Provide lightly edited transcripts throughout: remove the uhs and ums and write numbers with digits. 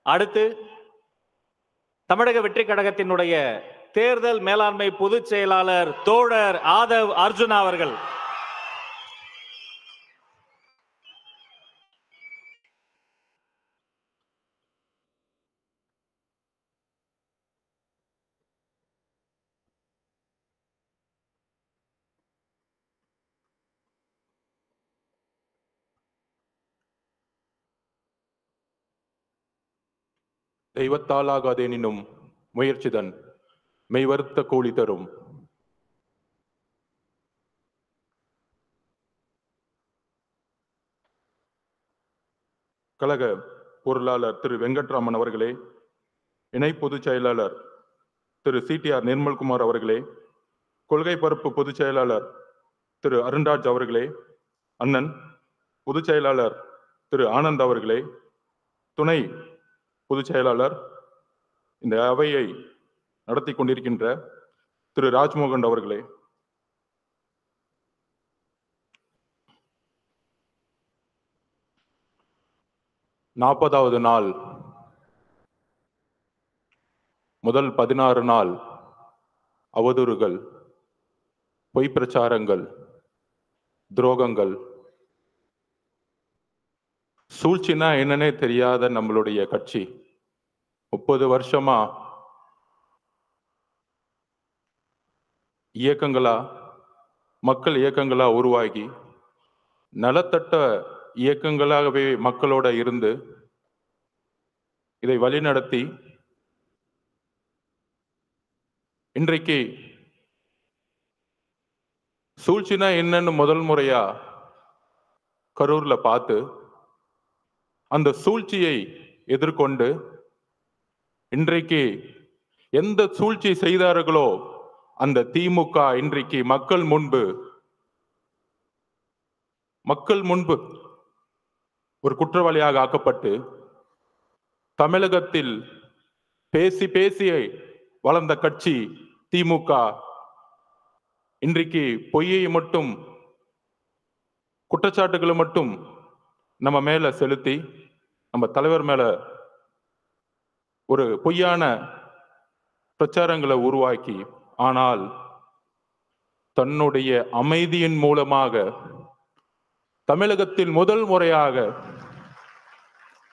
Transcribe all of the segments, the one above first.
அடுத்து தமிழக வெற்றி கழகத்தினுடைய தேர்தல் மேலாண்மை பொதுச் செயலாளர் தோழர் ஆதவ் அர்ஜுனா அவர்கள். தெய்வத்தாலாகாதேனினும் முயற்சிதன் மெய்வருத்த கூலி தரும். கழக பொருளாளர் திரு வெங்கட்ராமன் அவர்களே, இணை பொதுச் செயலாளர் திரு CTR நிர்மல்குமார் அவர்களே, கொள்கை பரப்பு பொதுச் செயலாளர் திரு அருண்ராஜ் அவர்களே, அண்ணன் பொதுச் செயலாளர் திரு ஆனந்த் அவர்களே, துணை பொதுச் செயலாளர் இந்த அவையை நடத்தி கொண்டிருக்கின்ற திரு ராஜ்மோகன் அவர்களே, நாற்பதாவது நாள் முதல் 16 நாள் அவதூறுகள், பொய் பிரச்சாரங்கள், துரோகங்கள், சூழ்ச்சினா என்னன்னே தெரியாத நம்மளுடைய கட்சி 30 வருஷமா இயக்கங்களா, மக்கள் இயக்கங்களா உருவாகி நலத்தட்ட இயக்கங்களாகவே மக்களோட இருந்து இதை வழிநடத்தி இன்றைக்கு சூழ்ச்சினா என்னன்னு முதல் முறையா கரூர்ல பார்த்து அந்த சூழ்ச்சியை எதிர்கொண்டு இன்றைக்கு எந்த சூழ்ச்சி செய்தார்களோ அந்த திமுக இன்றைக்கு மக்கள் முன்பு ஒரு குற்றவாளியாக ஆக்கப்பட்டு தமிழகத்தில் பேசி பேசி வளர்ந்த கட்சி திமுக இன்றைக்கு பொய்யை மட்டும், குற்றச்சாட்டுகளை மட்டும் நம்ம மேல செலுத்தி நம்ம தலைவர் மேல ஒரு பொய்யான பிரச்சாரங்களை உருவாக்கி, ஆனால் தன்னுடைய அமைதியின் மூலமாக தமிழகத்தில் முதல் முறையாக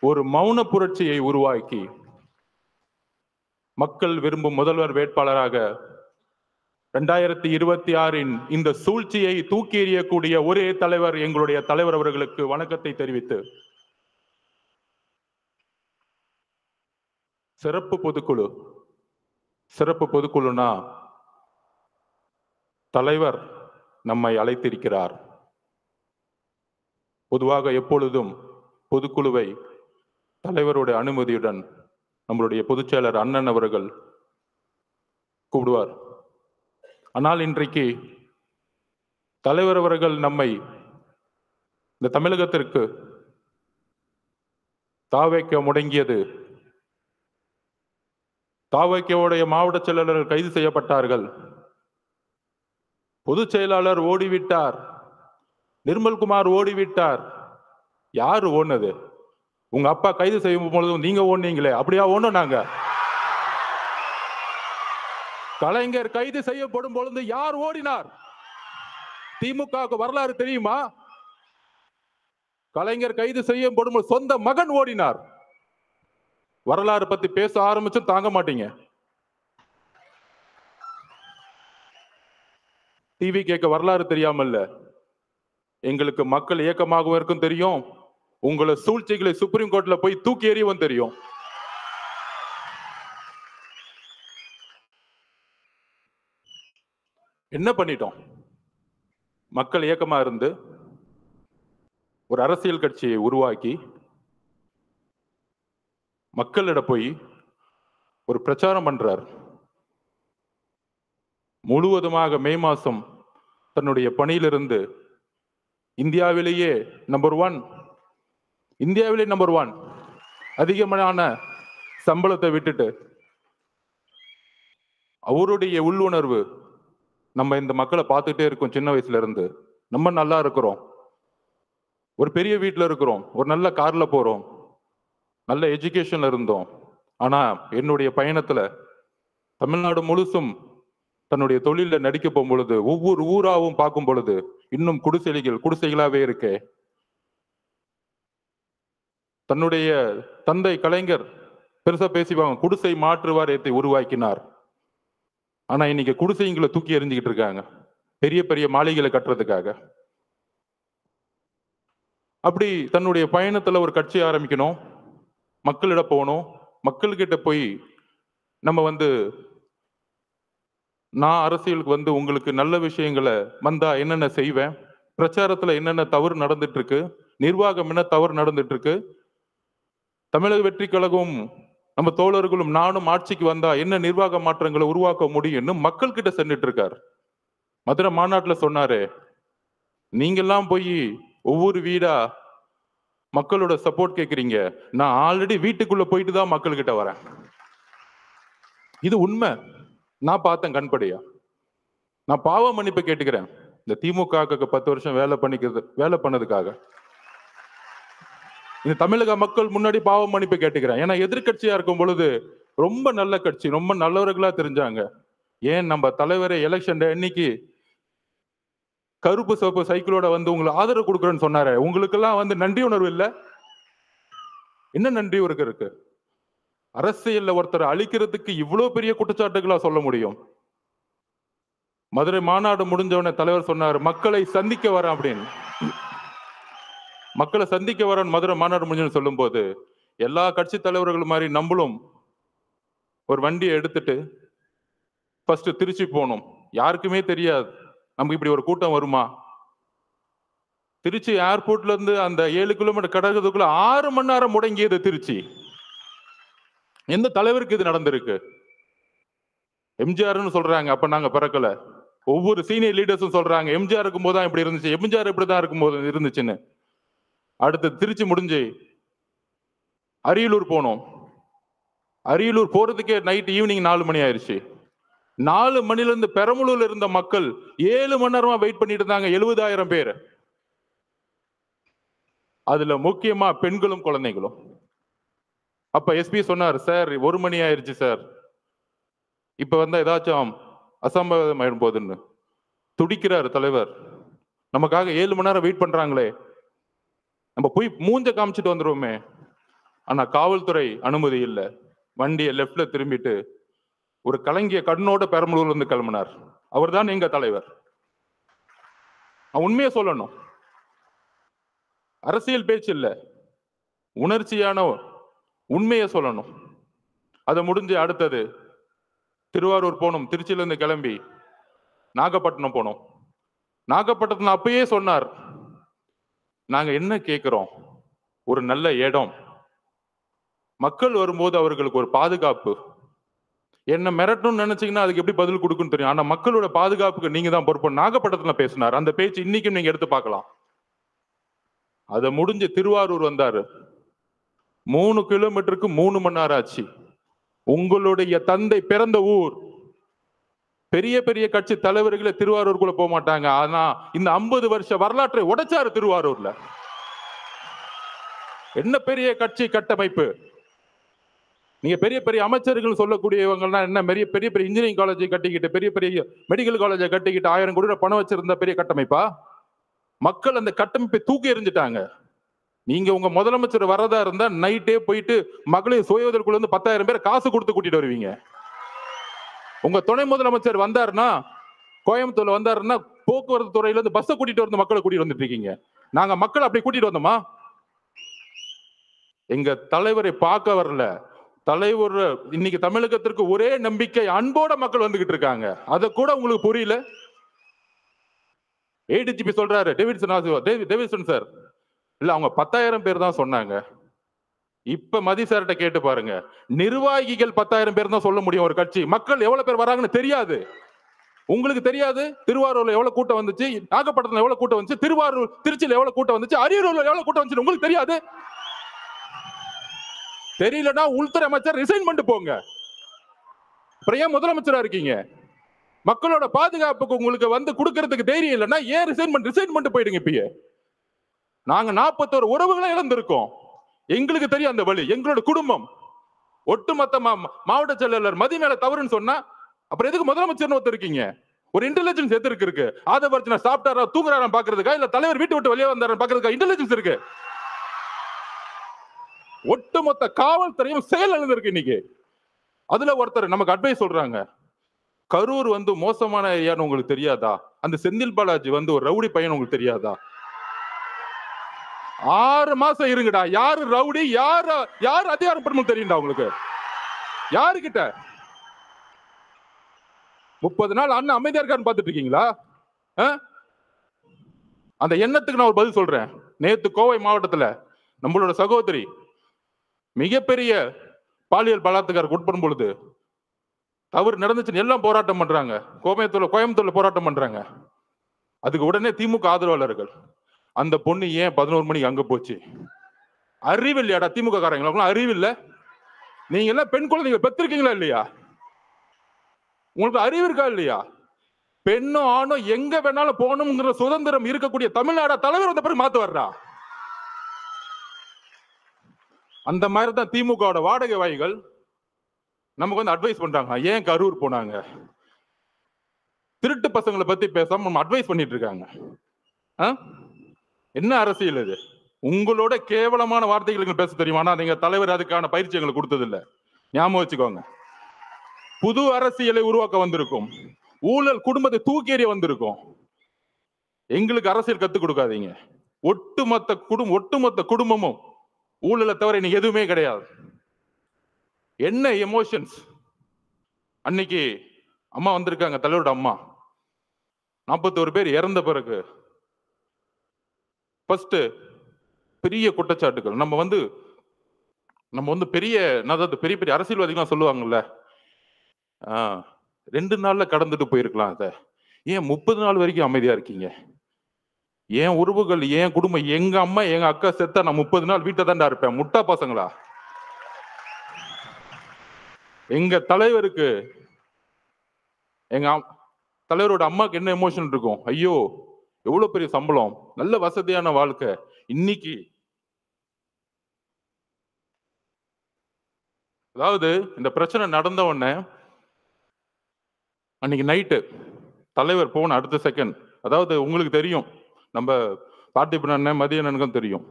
ஒரு மௌன புரட்சியை உருவாக்கி மக்கள் விரும்பும் முதல்வர் வேட்பாளராக 2026 இந்த சூழ்ச்சியை தூக்கி எறியக்கூடிய ஒரே தலைவர் எங்களுடைய தலைவர் அவர்களுக்கு வணக்கத்தை தெரிவித்து, சிறப்பு பொதுக்குழுனா தலைவர் நம்மை அழைத்திருக்கிறார். பொதுவாக எப்பொழுதும் பொதுக்குழுவை தலைவருடைய அனுமதியுடன் நம்மளுடைய பொதுச் செயலர் அண்ணன் அவர்கள் கூப்பிடுவார். ஆனால் இன்றைக்கு தலைவர் அவர்கள் நம்மை இந்த தமிழகத்திற்கு தாவைக்க முடங்கியது. தாவைக்கவுடைய மாவட்ட செயலாளர்கள் கைது செய்யப்பட்டார்கள். பொதுச் செயலாளர் ஓடிவிட்டார், நிர்மல்குமார் ஓடிவிட்டார். யாரு ஓடுனது? உங்க அப்பா கைது செய்யும் பொழுதும் நீங்க ஓடுனீங்களே, அப்படியா ஓடணும்? நாங்க கலைஞர் கைது செய்யப்படும் பொழுது யார் ஓடினார்? திமுக வரலாறு தெரியுமா? கலைஞர் கைது செய்யப்படும் சொந்த மகன் ஓடினார். வரலாறு பத்தி பேச ஆரம்பிச்சும் தாங்க மாட்டீங்க. டிவி கேட்க வரலாறு தெரியாமல்ல, எங்களுக்கு மக்கள் இயக்கமாகவும் இருக்கும் தெரியும். உங்களை சூழ்ச்சிகளை சுப்ரீம் கோர்ட்ல போய் தூக்கி எறியவும் தெரியும். என்ன பண்ணிட்டோம்? மக்கள் இயக்கமா இருந்து ஒரு அரசியல் கட்சியை உருவாக்கி மக்களிட போய் ஒரு பிரச்சாரம் பண்றார். முழுவதுமாக மே மாசம் தன்னுடைய பணியிலிருந்து இந்தியாவிலேயே நம்பர் 1 அதிகமான சம்பளத்தை விட்டுட்டு அவருடைய உள்ளுணர்வு, நம்ம இந்த மக்களை பார்த்துட்டே இருக்கோம். சின்ன வயசுல இருந்து நம்ம நல்லா இருக்கிறோம், ஒரு பெரிய வீட்டுல இருக்கிறோம், ஒரு நல்ல கார்ல போறோம், நல்ல எஜுகேஷன்ல இருந்தோம். ஆனா என்னுடைய பயணத்துல தமிழ்நாடு முழுசும் தன்னுடைய தொழில நடிக்க போகும் பொழுது, ஒவ்வொரு ஊராவும் பார்க்கும் பொழுது, இன்னும் குடிசைகளாவே இருக்கே. தன்னுடைய தந்தை கலைஞர் பெருசா பேசிவாங்க, குடிசை மாற்று வாரியத்தை உருவாக்கினார். ஆனா இன்னைக்கு குடிசைங்களை தூக்கி எறிஞ்சுக்கிட்டு இருக்காங்க, பெரிய பெரிய மாளிகைகளை கட்டுறதுக்காக. அப்படி தன்னுடைய பயணத்துல ஒரு கட்சி ஆரம்பிக்கணும், மக்களிடம் போகணும். மக்கள்கிட்ட போய் நம்ம நான் அரசியலுக்கு உங்களுக்கு நல்ல விஷயங்களை வந்தா என்னென்ன செய்வேன், பிரச்சாரத்துல என்னென்ன தவறு நடந்துட்டு இருக்கு, நிர்வாகம் என்ன தவறு நடந்துட்டு இருக்கு, தமிழக வெற்றி கழகம் நம்ம தோழர்களும் நானும் ஆட்சிக்கு வந்தா என்ன நிர்வாக மாற்றங்களை உருவாக்க முடியும்னு மக்கள் கிட்ட சென்றுட்டு இருக்கார். மதுரை மாநாட்டுல சொன்னாரு, நீங்கெல்லாம் போய் ஒவ்வொரு வீடா மக்களோட சப்போர்ட் கேட்குறீங்க, நான் ஆல்ரெடி வீட்டுக்குள்ள போயிட்டு தான் மக்கள் கிட்ட வரேன். இது உண்மை, நான் பார்த்தேன் கண்படியா. நான் பாவ மன்னிப்பு கேட்டுக்கிறேன், இந்த திமுக 10 வருஷம் வேலை பண்ணதுக்காக. இந்த தமிழக மக்கள் முன்னாடி பாவ மன்னிப்பு கேட்டுக்கிறேன். ஏன்னா எதிர்கட்சியா இருக்கும் பொழுது ரொம்ப நல்ல கட்சி, ரொம்ப நல்லவர்களா தெரிஞ்சாங்க. ஏன் நம்ம தலைவரை எலெக்ஷன் அன்னைக்கு கருப்பு சிவப்பு சைக்கிளோட உங்களுக்கு ஆதரவு கொடுக்குறேன்னு சொன்னாரு. உங்களுக்கெல்லாம் நன்றி உணர்வு இல்ல? என்ன நன்றி இருக்கு? அரசியல்ல ஒருத்தர் அழிக்கிறதுக்கு இவ்வளவு பெரிய குற்றச்சாட்டுகளா சொல்ல முடியும்? மதுரை மாநாடு முடிஞ்சவன தலைவர் சொன்னார், மக்களை சந்திக்க வரேன் அப்படின்னு. மக்களை சந்திக்க வரேன் மதுரை மாநாடு முடிஞ்சு சொல்லும் போது, எல்லா கட்சி தலைவர்கள் மாதிரி நம்மளும் ஒரு வண்டியை எடுத்துட்டு ஃபர்ஸ்ட் திருச்சி போனோம். யாருக்குமே தெரியாது நமக்கு இப்படி ஒரு கூட்டம் வருமா. திருச்சி ஏர்போர்ட்ல இருந்து அந்த 7 கிலோமீட்டர் கடக்கிறதுக்குள்ள 6 மணி நேரம் முடங்கியது திருச்சி. எந்த தலைவருக்கு இது நடந்திருக்கு? எம்ஜிஆர்னு சொல்றாங்க, அப்ப நாங்க பிறக்கல. ஒவ்வொரு சீனியர் லீடர்ஸும் சொல்றாங்க, எம்ஜிஆர் இருக்கும் போதுதான் இப்படி இருந்துச்சு, எம்ஜிஆர் இப்படிதான் இருக்கும்போது இருந்துச்சுன்னு. அடுத்து திருச்சி முடிஞ்சு அரியலூர் போனோம். அரியலூர் போறதுக்கே நைட் ஈவினிங் 4 மணி ஆயிடுச்சு. 4 மணில இருந்து பெரம்பலூர்ல இருந்த மக்கள் 7 மணி நேரமா வெயிட் பண்ணிட்டு இருந்தாங்க, 70,000 பேர். அதுல முக்கியமா பெண்களும் குழந்தைகளும். அப்ப எஸ்பி சொன்னார், சார் 1 மணி ஆயிருச்சு சார், இப்ப ஏதாச்சும் அசம்பாவிதம் ஆயிடும் போதுன்னு. துடிக்கிறார் தலைவர், நமக்காக 7 மணி நேரம் வெயிட் பண்றாங்களே, நம்ம போய் மூஞ்ச காமிச்சிட்டு வந்துருவோமே. ஆனா காவல்துறை அனுமதி இல்லை. வண்டியை லெப்ட்ல திரும்பிட்டு ஒரு கலங்கிய கண்ணோட பெரம்பலூர்ல இருந்து கிளம்பினார். அவர் தான் எங்க தலைவர். உண்மையை சொல்லணும், அரசியல் பேச்சு இல்ல, உணர்ச்சியான உண்மையை சொல்லணும். அதை முடிஞ்சு அடுத்தது திருவாரூர் போனோம். திருச்சியில இருந்து கிளம்பி நாகப்பட்டினம் போனோம். நாகப்பட்டினம் அப்பயே சொன்னார், நாங்க என்ன கேட்கிறோம், ஒரு நல்ல இடம், மக்கள் வரும்போது அவர்களுக்கு ஒரு பாதுகாப்பு. என்ன மிரட்டணும்னு நினைச்சீங்கன்னா அதுக்கு எப்படி பதில் கொடுக்குன்னு தெரியும், ஆனா மக்களோட பாதுகாப்புக்கு நீங்க தான் பொறுப்பு. நாகப்பட்டினத்துல பேசினார். அந்த பேச்சு இன்னைக்கும் நீங்க எடுத்து பார்க்கலாம். அதை முடிஞ்சு திருவாரூர் வந்தாரு. 3 கிலோமீட்டருக்கு 3 மணி நேரம் ஆச்சு. உங்களுடைய தந்தை பிறந்த ஊர். பெரிய பெரிய கட்சி தலைவர்களே திருவாரூருக்குள்ள போக மாட்டாங்க. ஆனா இந்த 50 வருஷ வரலாற்றை உடைச்சாரு திருவாரூர்ல. என்ன பெரிய கட்சி கட்டமைப்பு. நீங்க பெரிய பெரிய அமைச்சர்கள் சொல்லக்கூடியவங்கலாம் என்ன பெரிய பெரிய இன்ஜினியரிங் காலேஜை கட்டிக்கிட்டு, பெரிய பெரிய மெடிக்கல் காலேஜை கட்டிக்கிட்டு 1000 கோடி பணம் வச்சிருந்த பெரிய கட்டமைப்பா? மக்கள் அந்த கட்டமைப்பை தூக்கி எறிஞ்சிட்டாங்க. நீங்க உங்க முதலமைச்சர் வரதா இருந்தா நைட்டே போயிட்டு மகளிர் சுய உதவிக்குள்ள 10,000 பேர் காசு கொடுத்து கூட்டிட்டு வருவீங்க. உங்க துணை முதலமைச்சர் வந்தாருன்னா, கோயம்புத்தூர்ல வந்தாருன்னா, போக்குவரத்து துறையில இருந்து பஸ்ஸை கூட்டிட்டு வந்து மக்களை கூட்டிட்டு வந்துட்டு இருக்கீங்க. நாங்க மக்கள் அப்படி கூட்டிட்டு வந்தோமா? எங்க தலைவரை பார்க்க வரல. தலைவர் இன்னைக்கு தமிழகத்திற்கு ஒரே நம்பிக்கை, அன்போட மக்கள் வந்துகிட்டு இருக்காங்க. அதை கூட உங்களுக்கு புரியல. ஏடிஜிபி சொல்றாரு, டேவிட்சன் சார், இல்ல அவங்க 10,000 பேர் தான் சொன்னாங்க. இப்ப மதி சார்ட்ட கேட்டு பாருங்க, நிர்வாகிகள் 10,000 பேர் தான் சொல்ல முடியும் ஒரு கட்சி. மக்கள் எவ்வளவு பேர் வராங்கன்னு தெரியாது. உங்களுக்கு தெரியாது. திருவாரூர்ல எவ்வளவு கூட்டம் வந்துச்சு, நாகப்பட்டினத்துல எவ்வளவு கூட்டம் வந்துச்சு, திருச்சியில எவ்வளவு கூட்டம் வந்துச்சு, அரியலூர்ல எவ்வளவு கூட்டம் வந்துச்சு உங்களுக்கு தெரியாது. தெரியலன்னா உள்துறை அமைச்சர் ரிசைன் பண்ணிட்டு போங்க. அப்புறம் ஏன் முதலமைச்சரா இருக்கீங்க? மக்களோட பாதுகாப்புக்கு உங்களுக்கு கொடுக்கறதுக்கு தைரியம் இல்லைன்னா ஏன் ரிசைன் பண்ணிட்டு போயிடுங்க. இப்பயே நாங்க 41 உறவுகளை இழந்திருக்கோம். எங்களுக்கு தெரியும் அந்த வழி. எங்களோட குடும்பம் ஒட்டுமொத்த மாவட்ட செயலாளர் மதி மேல தவறுன்னு சொன்னா அப்புறம் எதுக்கு முதலமைச்சர் ஒருத்தர் இருக்கீங்க? ஒரு இன்டெலிஜென்ஸ் எதற்கு இருக்கு? ஆதவர்ஜனா சாப்பிட்டாரா தூங்குறாரா பாக்குறதுக்கா, இல்ல தலைவர் வீட்டு விட்டு வெளியே வந்தாரா பாக்குறதுக்கா இன்டெலிஜென்ஸ் இருக்கு? ஒட்டுமொத்த காவல்துறையும் செயல் இருக்கு இன்னைக்கு. அதுல ஒருத்தர் நமக்கு அட்வைஸ் சொல்றாங்க, கரூர் மோசமான ஏரியான்னு உங்களுக்கு தெரியாதா? அந்த செந்தில் பாலாஜி ஒரு ரவுடி பையன் உங்களுக்கு தெரியாதா? 6 மாசம் இருங்கடா. யாரு ரவுடி, யாரு அதிகாரப்படும் தெரியும்டா உங்களுக்கு? யாருக்கிட்ட 30 நாள் அண்ணன் அமைதியா இருக்கான்னு பாத்துட்டு இருக்கீங்களா? அந்த எண்ணத்துக்கு நான் ஒரு பதில் சொல்றேன். நேத்து கோவை மாவட்டத்துல நம்மளோட சகோதரி மிகப்பெரிய பாலியல் பலாத்காரத்துக்கு உட்படும் பொழுது தவறு நடந்துச்சுன்னு எல்லாம் போராட்டம் பண்றாங்க. கோயம்புத்தூர்ல போராட்டம் பண்றாங்க. அதுக்கு உடனே திமுக ஆதரவாளர்கள் அந்த பொண்ணு ஏன் 11 மணிக்கு அங்க போச்சு? அறிவு இல்லையாடா திமுக காரங்களுக்கும்? அறிவு இல்ல? நீங்க எல்லாம் பெண் குழந்தைங்க பெற்றிருக்கீங்களா இல்லையா? உங்களுக்கு அறிவு இருக்கா இல்லையா? பெண்ணோ ஆணோ எங்க வேணாலும் போகணுங்கிற சுதந்திரம் இருக்கக்கூடிய தமிழ்நாடு தலைவர் வந்த பிறகு மாத்து வர்றா. அந்த மாதிரி தான் திமுக வாடகை வாய்கள் நமக்கு அட்வைஸ் பண்றாங்க. ஏன் கரூர் போனாங்க? திருட்டு பசங்களை பத்தி பேசாம அட்வைஸ் பண்ணிட்டு இருக்காங்க. என்ன அரசியல் இது? உங்களோட கேவலமான வார்த்தைகளுக்கு பேச தெரியுமா? நீங்க தலைவர் அதுக்கான பயிற்சி எங்களுக்கு கொடுத்தது இல்ல. ஞாபகம் வச்சுக்கோங்க. புது அரசியலை உருவாக்க வந்திருக்கும். ஊழல் குடும்பத்தை தூக்கி எறிய வந்திருக்கும். எங்களுக்கு அரசியல் கத்துக் கொடுக்காதீங்க. ஒட்டுமொத்த குடும்பமும் ஊழலை தவிர இன்னைக்கு எதுவுமே கிடையாது. என்ன எமோஷன்ஸ்? அன்னைக்கு அம்மா வந்திருக்காங்க, தலைவரோட அம்மா. 41 பேர் இறந்த பிறகு ஃபர்ஸ்ட் பெரிய குற்றச்சாட்டுகள். நம்ம பெரிய பெரிய அரசியல்வாதிகள் சொல்லுவாங்கல்ல, 2 நாள்ல கடந்துட்டு போயிருக்கலாம். அத ஏன் 30 நாள் வரைக்கும் அமைதியா இருக்கீங்க? ஏன் உறவுகள், ஏன் குடும்பம், எங்க அம்மா எங்க அக்கா செத்தா நான் 30 நாள் வீட்டை தாண்டா இருப்பேன்? முட்டா பசங்களா? எங்க தலைவருக்கு, எங்க தலைவரோட அம்மாக்கு என்ன எமோஷன் இருக்கும்? ஐயோ எவ்வளவு பெரிய சம்பளம், நல்ல வசதியான வாழ்க்கை. இன்னைக்கு அதாவது இந்த பிரச்சனை நடந்த உடனே அன்னைக்கு நைட்டு தலைவர் போன அடுத்த செகண்ட், அதாவது உங்களுக்கு தெரியும், நம்ம பார்த்திபன் அண்ணன் மதியனுக்கும் தெரியும்,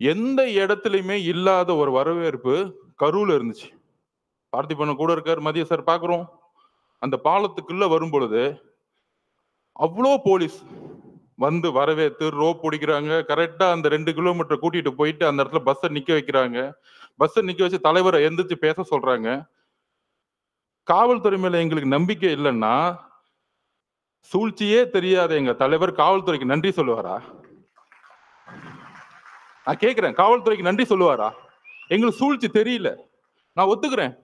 எந்த இடத்துலயுமே இல்லாத ஒரு வரவேற்பு கரூர்ல இருந்துச்சு. பார்த்திபன் கூட இருக்காரு, மதிய சார் பாக்குறோம். அந்த பாலத்துக்குள்ள வரும் பொழுது அவ்வளோ போலீஸ் வரவேற்று ரோப் பிடிக்கிறாங்க. கரெக்டா அந்த 2 கிலோமீட்டர் கூட்டிட்டு போயிட்டு அந்த இடத்துல பஸ்ஸை நிக்க வைக்கிறாங்க. பஸ்ஸை நிக்க வச்சு தலைவரை எந்திரிச்சு பேச சொல்றாங்க. காவல்துறை மேல எங்களுக்கு நம்பிக்கை இல்லைன்னா சூழ்ச்சியே தெரியாத எங்க தலைவர் காவல்துறைக்கு நன்றி சொல்லுவாரா? நான் கேட்கிறேன், காவல்துறைக்கு நன்றி சொல்லுவாரா? எங்களுக்கு சூழ்ச்சி தெரியல, நான் ஒத்துக்கிறேன்.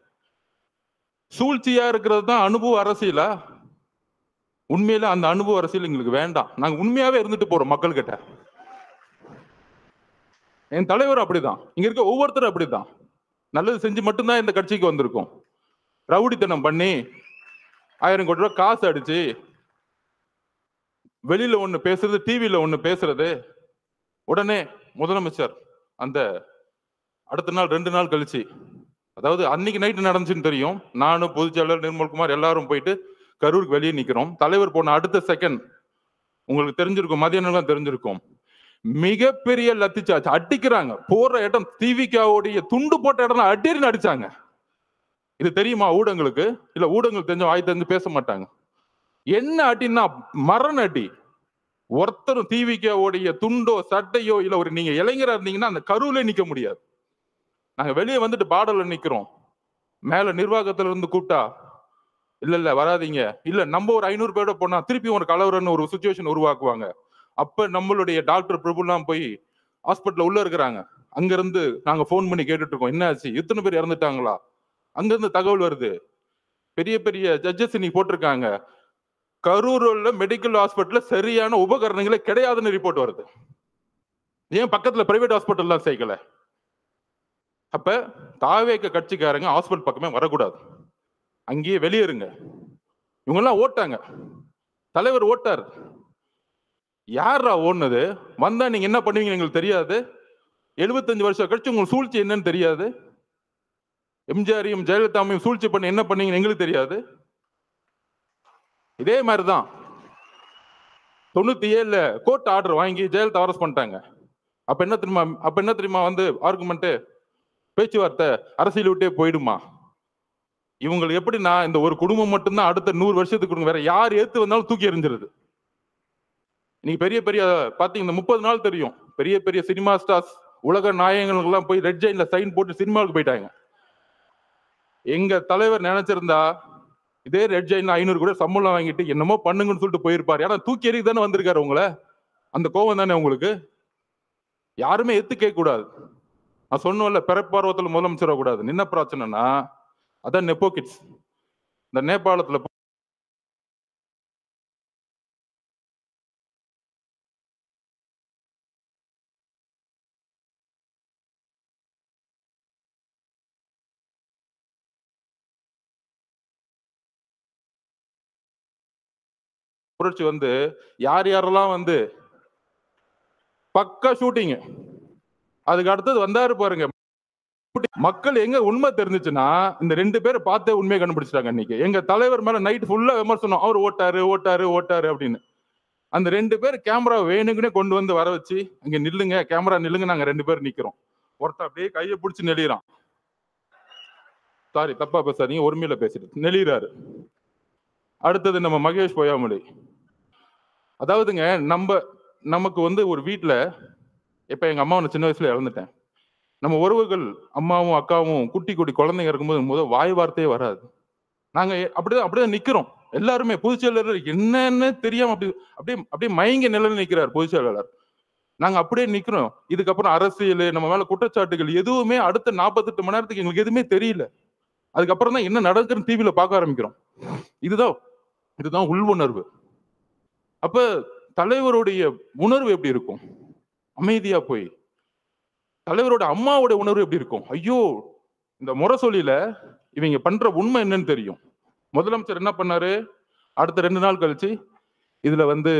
சூழ்ச்சியா இருக்கிறது தான் அனுபவ அரசியலா? உண்மையில அந்த அனுபவ அரசியல் எங்களுக்கு வேண்டாம். நாங்க உண்மையாவே இருந்துட்டு போறோம் மக்கள் கிட்ட. என் தலைவர் அப்படிதான், இங்க இருக்க ஒவ்வொருத்தரும் அப்படிதான். நல்லது செஞ்சு மட்டும்தான் இந்த கட்சிக்கு வந்திருக்கோம். ரவுடித்தனம் பண்ணி 1000 கோடி ரூபாய் காசு அடிச்சு வெளியில ஒண்ணு பேசுறது, டிவியில ஒண்ணு பேசுறது, உடனே முதலமைச்சர் அந்த அடுத்த நாள் 2 நாள் கழிச்சு, அதாவது அன்னைக்கு நைட்டு நடந்துச்சுன்னு தெரியும், நானும் பொதுச்செயலாளர் நிர்மல்குமார் எல்லாரும் போயிட்டு கரூருக்கு வெளியே நிக்கிறோம். தலைவர் போன அடுத்த செகண்ட் உங்களுக்கு தெரிஞ்சிருக்கும், மதியானம் தெரிஞ்சிருக்கும், மிகப்பெரிய லத்தி சார்ஜ் அடிக்கிறாங்க. போற இடம் திவிகாவுடைய துண்டு போட்ட இடம் அடின்னு அடிச்சாங்க. இது தெரியுமா ஊடகங்களுக்கு? இல்ல ஊடகங்கள் தெரிஞ்ச வாய் தெரிஞ்சு பேச மாட்டாங்க. என்ன அடின்னா மரண அடி. ஒருத்தரும் திவிகாவுடைய துண்டோ சட்டையோ இல்ல நீங்க இளைஞரா இருந்தீங்கன்னா அந்த கரூர்ல நிக்க முடியாது. நாங்க வெளியே வந்துட்டு பாடல நிக்கிறோம். மேல நிர்வாகத்துல இருந்து கூப்பிட்டா இல்ல வராதீங்க, இல்ல நம்ம ஒரு 500 பேரோட போனா திருப்பி ஒரு கலவரன்னு ஒரு சிச்சுவேஷன் உருவாக்குவாங்க. அப்ப நம்மளுடைய டாக்டர் பிரபுலாம் போய் ஹாஸ்பிட்டல் உள்ள இருக்கிறாங்க. அங்க இருந்து நாங்க போன் பண்ணி கேட்டுட்டு இருக்கோம், என்ன ஆச்சு, இத்தனை பேர் இறந்துட்டாங்களா? அங்க இருந்து தகவல் வருது. பெரிய பெரிய ஜட்ஜஸ் இன்னைக்கு போட்டிருக்காங்க, கரூர்ல மெடிக்கல் ஹாஸ்பிட்டல்ல சரியான உபகரணங்களே கிடையாதுன்னு ரிப்போர்ட் வருது. ஏன் பக்கத்துல பிரைவேட் ஹாஸ்பிட்டல் தான் சேர்க்கல? அப்ப தாவேக கட்சிக்காரங்க ஹாஸ்பிட்டல் பக்கமே வரக்கூடாது, அங்கேயே வெளியேறுங்க. இவங்க எல்லாம் ஓட்டாங்க, தலைவர் ஓட்டார். யாரா ஓடுனது? வந்தா நீங்க என்ன பண்ணுவீங்க எங்களுக்கு தெரியாது. 75 வருஷம் கழிச்சு உங்களுக்கு சூழ்ச்சி என்னன்னு தெரியாது? எம்ஜிஆரையும் ஜெயலலிதாவையும் சூழ்ச்சி பண்ணி என்ன பண்ணீங்கன்னு எங்களுக்கு தெரியாது? இதே மாதிரிதான் 97 கோர்ட் ஆர்டர் வாங்கி ஜெயலலிதா அரெஸ்ட் பண்ணிட்டாங்க. அப்ப என்ன தெரியுமா வந்து ஆர்குமெண்ட், பேச்சுவார்த்தை அரசியல் விட்டே போயிடுமா? இவங்களுக்கு எப்படின்னா இந்த ஒரு குடும்பம் மட்டும்தான் அடுத்த 100 வருஷத்துக்கு வேற யார் ஏத்து வந்தாலும் தூக்கி எறிஞ்சிருது. நீங்க பெரிய பெரிய பாத்தீங்க, இந்த 30 நாள் தெரியும், பெரிய பெரிய சினிமா ஸ்டார்ஸ் உலக நாயகங்களுக்கு எல்லாம் போய் ரெட் ஜெயின்ல சைன் போட்டு சினிமாவுக்கு போயிட்டாங்க. எங்க தலைவர் நினைச்சிருந்தா இதே ரெட் ஜெயின்ல 500 கூட சம்பளம் வாங்கிட்டு என்னமோ பண்ணுங்கன்னு சொல்லிட்டு போயிருப்பாரு. ஏன்னா தூக்கி எறிக்கு தானே வந்திருக்காரு உங்களை, அந்த கோவம் தானே உங்களுக்கு. யாருமே எத்து கேட்க கூடாது. நான் சொன்னோம்ல, பிறப்பார்வத்தில் முதலமைச்சர் கூடாது. என்ன பிரச்சனைனா அதான் நெப்போ கிட்ஸ். இந்த நேபாளத்துல புரட்சி வந்து யார் யாரெல்லாம் வந்து பக்கா ஷூட்டிங், அதுக்கு அடுத்தது வந்தாரு பாருங்க. மக்கள் எங்க உண்மை தெரிஞ்சுச்சுன்னா இந்த 2 பேரை பார்த்தே உண்மையை கண்டுபிடிச்சிட்டாங்க. இன்னைக்கு எங்க தலைவர் மேல நைட் ஃபுல்லா விமர்சனம், அவர் ஓட்டாரு ஓட்டாரு ஓட்டாரு அப்படின்னு. அந்த 2 பேர் கேமரா வேணுங்கன்னே கொண்டு வந்து வர வச்சு, இங்க நில்லுங்க, கேமரா நில்லுங்க, நாங்க 2 பேர் நிக்கிறோம். ஒருத்தர் அப்படியே கையை பிடிச்சு நெளிறான். சாரி தப்பா பேசாதீங்க, ஒருமையில பேசிட்டு நெளிறாரு. அடுத்தது நம்ம மகேஷ் பொய்யாமொழி. அதாவதுங்க நமக்கு வந்து ஒரு வீட்டுல, இப்ப எங்க அம்மாவை சின்ன வயசுல இழந்துட்டேன். நம்ம உறவுகள் அம்மாவும் அக்காவும் குட்டி குட்டி குழந்தைங்க இருக்கும்போது முதல் வாய் வார்த்தையே வராது. நாங்க அப்படிதான் நிக்கிறோம் எல்லாருமே. பொதுச் செயலாளர் என்னன்னு தெரியாம அப்படியே அப்படியே மயங்க நிலையில நிக்கிறார் பொதுச் செயலாளர். நாங்க அப்படியே நிக்கிறோம். இதுக்கப்புறம் அரசியல், நம்ம மேல குற்றச்சாட்டுகள் எதுவுமே அடுத்த 48 மணி நேரத்துக்கு எங்களுக்கு எதுவுமே தெரியல. அதுக்கப்புறம் தான் என்ன நடக்குதுன்னு டிவியில பார்க்க ஆரம்பிக்கிறோம். இதுதான் உள் உணர்வு. அப்ப தலைவருடைய உணர்வு எப்படி இருக்கும்? அமைதியா போய். தலைவரோட அம்மாவோட உணர்வு எப்படி இருக்கும்? ஐயோ, இந்த முரசொலியில இவங்க பண்ற உண்மை என்னன்னு தெரியும். முதலமைச்சர் என்ன பண்ணாரு? அடுத்த 2 நாள் கழிச்சு, இதுல வந்து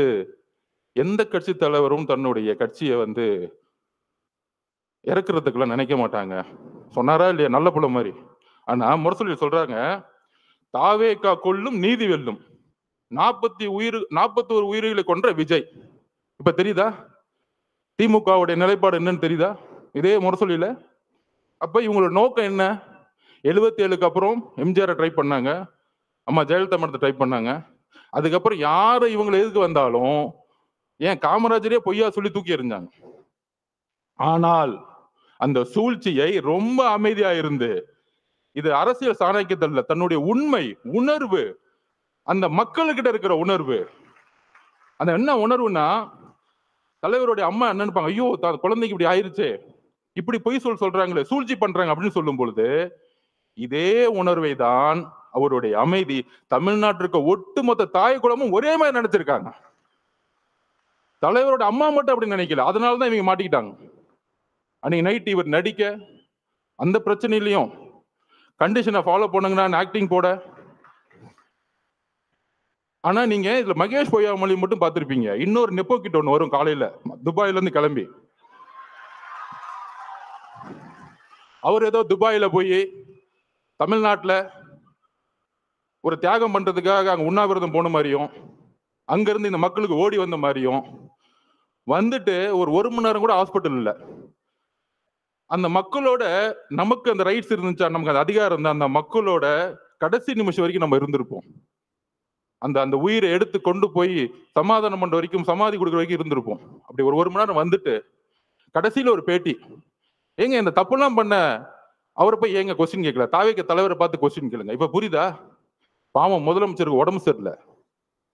எந்த கட்சி தலைவரும் தன்னுடைய கட்சியை வந்து இறக்குறதுக்குலாம் நினைக்க மாட்டாங்க சொன்னாரா இல்லையா? நல்ல புள்ள மாதிரி. ஆனா முரசொலியில் சொல்றாங்க, தாவேகா கொல்லும் நீதி வெல்லும், 41 உயிர்களை கொன்ற விஜய். இப்ப தெரியுதா திமுகவுடைய நிலைப்பாடு என்னன்னு தெரியுதா? இதே முரசொலியில. அப்ப இவங்களோட நோக்கம் என்ன? 77க்கு அப்புறம் எம்ஜிஆர் ட்ரை பண்ணாங்க, அம்மா ஜெயலலிதா மடத்தை ட்ரை பண்ணாங்க. அதுக்கப்புறம் யாரு இவங்களை எதுக்கு வந்தாலும், ஏன் காமராஜரே பொய்யா சொல்லி தூக்கி எறிஞ்சாங்க. ஆனால் அந்த சூழ்ச்சியை ரொம்ப அமைதியா இருந்து, இது அரசியல் சாணக்கியத்தல்ல, தன்னுடைய உண்மை உணர்வு, அந்த மக்களுக்கிட்ட இருக்கிற உணர்வு. அந்த என்ன உணர்வுனா, தலைவருடைய அம்மா என்ன நினைப்பாங்க, ஐயோ குழந்தைக்கு இப்படி ஆயிருச்சு, இப்படி பொய் சொல்றாங்களே, சூழ்ச்சி பண்றாங்க அப்படின்னு சொல்லும் பொழுது, இதே உணர்வை தான் அவருடைய அமைதி தமிழ்நாட்டிற்கு ஒட்டுமொத்த தாய் குலமும் ஒரே மாதிரி நினைச்சிருக்காங்க. தலைவரோட அம்மா மட்டும் அப்படி நினைக்கல. அதனாலதான் இவங்க மாட்டிக்கிட்டாங்க. அன்னைக்கு நைட் இவர் நடிக்க அந்த பிரச்சனையிலையும் கண்டிஷனை ஃபாலோ பண்ணுங்கன்னா ஆக்டிங் போட. ஆனா நீங்க இதுல மகேஷ் பொய்யாமொழி மட்டும் பார்த்திருப்பீங்க. இன்னொரு நெப்போ கிட்ட ஒன்று வரும் காலையில, துபாயில இருந்து கிளம்பி. அவர் ஏதோ துபாயில போய் தமிழ்நாட்டுல ஒரு தியாகம் பண்றதுக்காக அங்க உண்ணாவிரதம் போன மாதிரியும், அங்க இருந்து இந்த மக்களுக்கு ஓடி வந்த மாதிரியும் வந்துட்டு ஒரு மணி நேரம் கூட ஹாஸ்பிட்டல் இல்ல. அந்த மக்களோட நமக்கு அந்த ரைட்ஸ் இருந்துச்சா, நமக்கு அந்த அதிகாரம் இருந்தா, அந்த மக்களோட கடைசி நிமிஷம் வரைக்கும் நம்ம இருந்திருப்போம். அந்த உயிரை எடுத்து கொண்டு போய் சமாதானம் பண்ற வரைக்கும், சமாதி கொடுக்குற வரைக்கும் இருந்திருப்போம். அப்படி ஒரு மணி நேரம் வந்துட்டு கடைசியில ஒரு பேட்டி, ஏங்க இந்த தப்புலாம் பண்ண அவரை போய் ஏங்க கொஸ்டின் கேட்கல, தாவேக தலைவரை பார்த்து கொஸ்டின் கேளுங்க. இப்ப புரியுதா? பாவம் முதலமைச்சருக்கு உடம்பு சரியில்லை,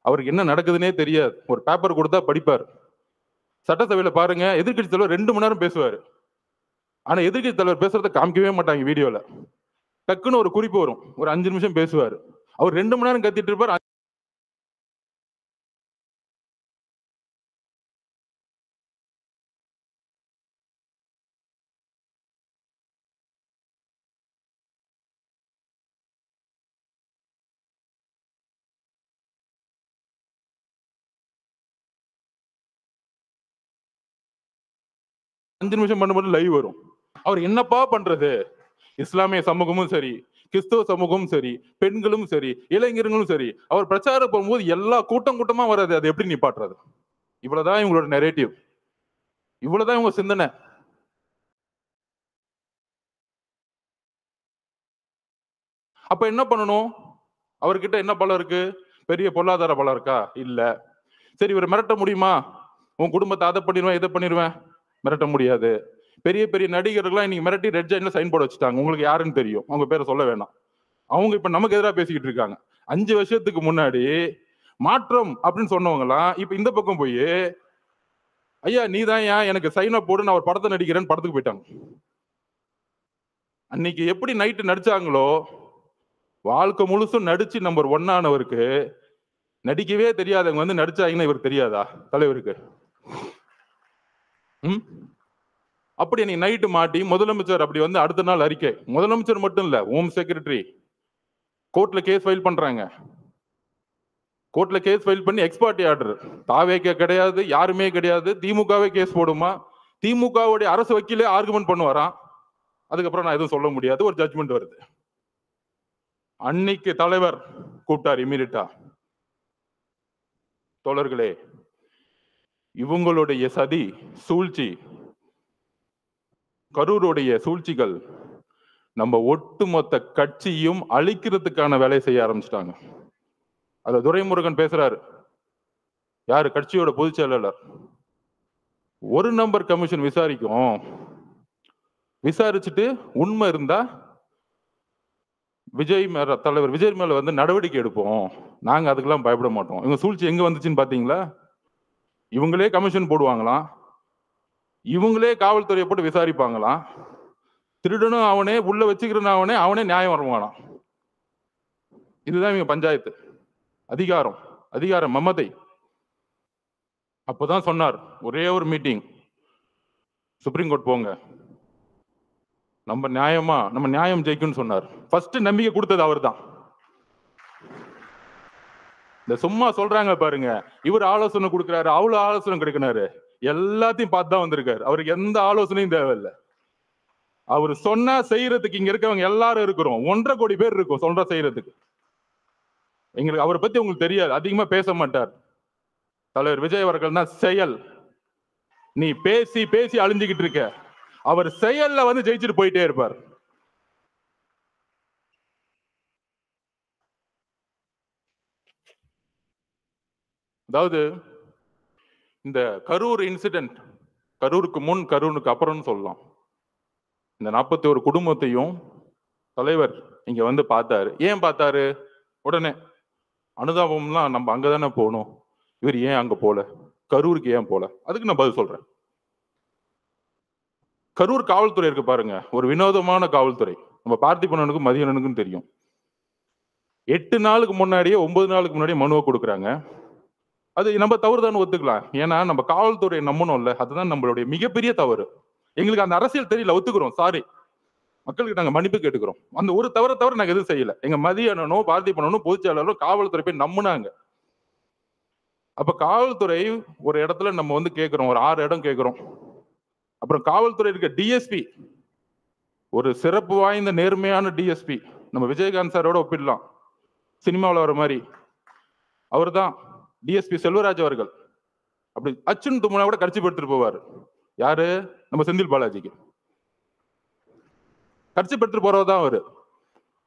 அவருக்கு என்ன நடக்குதுன்னே தெரியாது. ஒரு பேப்பர் கொடுத்தா படிப்பார். சட்டசபையில பாருங்க, எதிர்கட்சி தலைவர் 2 மணி நேரம் பேசுவாரு. ஆனா எதிர்கட்சி தலைவர் பேசுறதை காமிக்கவே மாட்டாங்க வீடியோல. டக்குன்னு ஒரு குறிப்பு வரும், ஒரு 5 நிமிஷம் பேசுவாரு. அவர் 2 மணி நேரம் கத்திட்டு இருப்பார். 5 நிமிஷம் பண்ணும்போது லைவ் வரும். அவர் என்னப்பா பண்றது? இஸ்லாமிய சமூகமும் சரி, கிறிஸ்தவ சமூகமும் சரி, பெண்களும் சரி, இளைஞர்களும் சரி, அவர் பிரச்சாரம் போகும்போது எல்லா கூட்டமா வராது. அது எப்படி நிப்பாட்டுறது? இவ்வளவுதான் இவங்களோட நெரேட்டிவ், இவ்வளவுதான் இவங்க சிந்தனை. அப்ப என்ன பண்ணணும்? அவர்கிட்ட என்ன பலம் இருக்கு? பெரிய பொருளாதார பலம் இருக்கா? இல்ல. சரி, இவர் மிரட்ட முடியுமா? உன் குடும்பத்தை அதை பண்ணிடுவேன், இதை பண்ணிடுவேன். மிரட்ட முடியாது. பெரிய பெரிய நடிகர்கள்லாம் இன்னைக்கு மிரட்டி ரெட் ஜெயின்ல சைன் போட வச்சுட்டாங்க. உங்களுக்கு யாருன்னு தெரியும், அவங்க பேரை சொல்ல வேணாம். அவங்க இப்ப நமக்கு எதிராக பேசிக்கிட்டு இருக்காங்க. 5 வருஷத்துக்கு முன்னாடி மாற்றம் அப்படின்னு சொன்னவங்கலாம் இப்ப இந்த பக்கம் போய், ஐயா நீதான் ஏன் எனக்கு சைன் அப் போடு, நான் ஒரு படத்தை நடிக்கிறேன்னு படத்துக்கு போயிட்டாங்க. அன்னைக்கு எப்படி நைட்டு நடிச்சாங்களோ, வாழ்க்கை முழுசும் நடிச்சு நம்பர் 1 ஆனவருக்கு நடிக்கவே தெரியாதவங்க வந்து நடிச்சாங்கன்னா இவருக்கு தெரியாதா தலைவருக்கு? அப்படி நீ நைட்டு மாட்டி முதலமைச்சர் அப்படி வந்து அடுத்த நாள் அறிக்கை, முதலமைச்சர் மட்டும் இல்ல, ஹோம் செக்ரட்டரி கோர்ட்ல கேஸ் ஃபைல் பண்றாங்க. கோர்ட்ல கேஸ் ஃபைல் பண்ணி எக்ஸ்பார்ட்டி ஆர்டர். தாவேக்க கிடையாது, யாருமே கிடையாது, திமுகவே கேஸ் போடுமா? திமுகவுடைய அரசு வக்கீலே ஆர்குமெண்ட் பண்ணுவாராம். அதுக்கப்புறம் நான் எதுவும் சொல்ல முடியாது, ஒரு ஜட்ஜ்மெண்ட் வருது. அன்னைக்கு தலைவர் கூப்பிட்டார் இமீடியட்டா, தோழர்களே இவங்களுடைய சதி சூழ்ச்சி, கரூருடைய சூழ்ச்சிகள் நம்ம ஒட்டுமொத்த கட்சியும் அழிக்கிறதுக்கான வேலையை செய்ய ஆரம்பிச்சிட்டாங்க. அதுல துரைமுருகன் பேசுறாரு, யாரு? கட்சியோட பொதுச் செயலாளர். ஒரு நம்பர் கமிஷன் விசாரிக்கும், விசாரிச்சுட்டு உண்மை இருந்தா விஜய் மேல, தலைவர் விஜய் மேல வந்து நடவடிக்கை எடுப்போம், நாங்க அதுக்கெல்லாம் பயப்பட மாட்டோம். இவங்க சூழ்ச்சி எங்க வந்துச்சுன்னு பாத்தீங்களா? இவங்களே கமிஷன் போடுவாங்களாம், இவங்களே காவல்துறையை போட்டு விசாரிப்பாங்களாம், திருடனும் அவனே, உள்ள வச்சுக்கிறனும் அவனே, அவனே நியாயம் வருவானாம். இதுதான் இவங்க பஞ்சாயத்து. அதிகாரம், அதிகார மமதை. அப்பதான் சொன்னார், ஒரே ஒரு மீட்டிங், சுப்ரீம் கோர்ட் போங்க, நம்ம நியாயமா, நம்ம நியாயம் ஜெயிக்கும்னு சொன்னார். ஃபர்ஸ்ட் நம்பிக்கை கொடுத்தது அவர் தான். இந்த சும்மா சொல்றாங்க பாருங்க, இவர் ஆலோசனை கொடுக்கிறாரு, அவ்வளவு ஆலோசனை கிடைக்கிறாரு, எல்லாத்தையும் பார்த்து தான் வந்திருக்காரு. அவருக்கு எந்த ஆலோசனையும் தேவையில்லை. அவர் சொன்னா செய்யறதுக்கு இங்க இருக்கவங்க எல்லாரும் இருக்கிறோம், 1.5 கோடி பேர் இருக்கும் சொல்ற செய்யறதுக்கு. எங்களுக்கு அவரை பத்தி உங்களுக்கு தெரியாது, அதிகமா பேச மாட்டார். தலைவர் விஜய் அவர்கள் தான் செயல். நீ பேசி பேசி அழிஞ்சுக்கிட்டு இருக்க, அவர் செயல்ல வந்து ஜெயிச்சுட்டு போயிட்டே இருப்பார். அதாவது இந்த கரூர் இன்சிடென்ட், கரூருக்கு முன் கரூருக்கு அப்புறம்னு சொல்லலாம். இந்த 41 குடும்பத்தையும் தலைவர் இங்க வந்து பார்த்தாரு. ஏன் பார்த்தாரு? உடனே அனுதாபம்லாம் நம்ம அங்கதானே போகணும், இவர் ஏன் அங்க போல, கரூருக்கு ஏன் போல? அதுக்கு நான் பதில் சொல்றேன். கரூர் காவல்துறை இருக்கு பாருங்க, ஒரு வினோதமான காவல்துறை. நம்ம பார்த்திபனுக்கும் மதியனுக்கும் தெரியும். 8 நாளுக்கு முன்னாடியே 9 நாளுக்கு முன்னாடியே மனுவை கொடுக்குறாங்க. அது நம்ம தவறு தான் ஒத்துக்கலாம், ஏன்னா நம்ம காவல்துறையை நம்பணும்ல, அதுதான் நம்மளுடைய மிகப்பெரிய தவறு. எங்களுக்கு அந்த அரசியல் தெரியல, ஒத்துக்கிறோம், சாரி, மக்களுக்கு நாங்க மன்னிப்பு கேட்டுக்கிறோம். அந்த ஒரு தவிர நாங்க எதுவும் செய்யல. எங்க மதியனோ பார்த்திபனோ பொதுச் செயலாளரும் காவல்துறை போய் நம்புனாங்க. அப்ப காவல்துறை ஒரு இடத்துல நம்ம வந்து கேட்கிறோம், ஒரு 6 இடம் கேட்கிறோம். அப்புறம் காவல்துறை இருக்க டிஎஸ்பி, ஒரு சிறப்பு வாய்ந்த நேர்மையான டிஎஸ்பி, நம்ம விஜயகாந்த் சாரோட ஒப்பிடலாம், சினிமாவில் வர மாதிரி. அவர் தான் டிஎஸ்பி செல்வராஜ் அவர்கள். அப்படி அச்சுன்னு தும்முனா கூட கட்சி படுத்துட்டு போவார். யாரு? நம்ம செந்தில் பாலாஜிக்கு கட்சி படுத்துட்டு போறவர்தான் அவரு.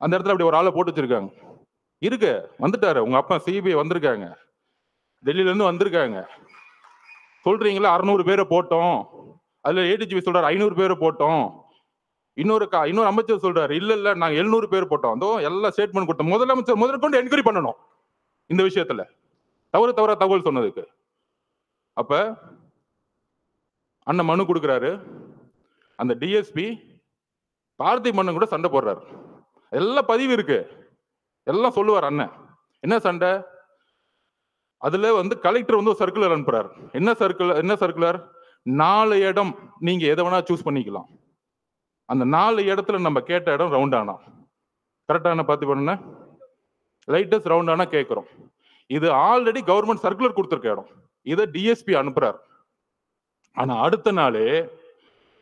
அந்த இடத்துல அப்படி ஒரு ஆளை போட்டு வச்சிருக்காங்க. இருக்கு, வந்துட்டாரு உங்க அப்பா, சிபிஐ வந்திருக்காங்க, டெல்லியில இருந்து வந்திருக்காங்க. சொல்றீங்களா 600 பேரை போட்டோம், அதுல ஏடிஜிபி சொல்றாரு 500 பேரை போட்டோம், இன்னொரு அமைச்சர் சொல்றாரு இல்ல நாங்க 700 பேர் போட்டோம். அதோ எல்லாம் ஸ்டேட்மெண்ட் கொடுத்தோம். முதலமைச்சர் முதற்கொண்டு என்கொயரி பண்ணணும் இந்த விஷயத்துல, தவறா தகவல் சொன்னதுக்கு. அப்ப அண்ணன் மனு கொடுக்கிறாரு, அந்த டிஎஸ்பி பார்த்திபன் கூட சண்டை போடுறாரு. எல்லாம் பதிவு இருக்கு, எல்லாம் சொல்லுவார் அண்ணன். என்ன சண்டை? அதுல வந்து கலெக்டர் வந்து சர்க்குலர் அனுப்புறாரு. என்ன சர்க்குலர்? 4 இடம் நீங்க எதை வேணா சூஸ் பண்ணிக்கலாம். அந்த 4 இடத்துல நம்ம கேட்ட இடம் ரவுண்ட் ஆனா கரெக்டான பார்த்திபன், லைட்டஸ்ட் ரவுண்ட் ஆனா கேட்கிறோம். இது ஆல்ரெடி கவர்மெண்ட் சர்க்குலர் கொடுத்திருக்க இடம், இதை டிஎஸ்பி அனுப்புறாரு. ஆனா அடுத்த நாளே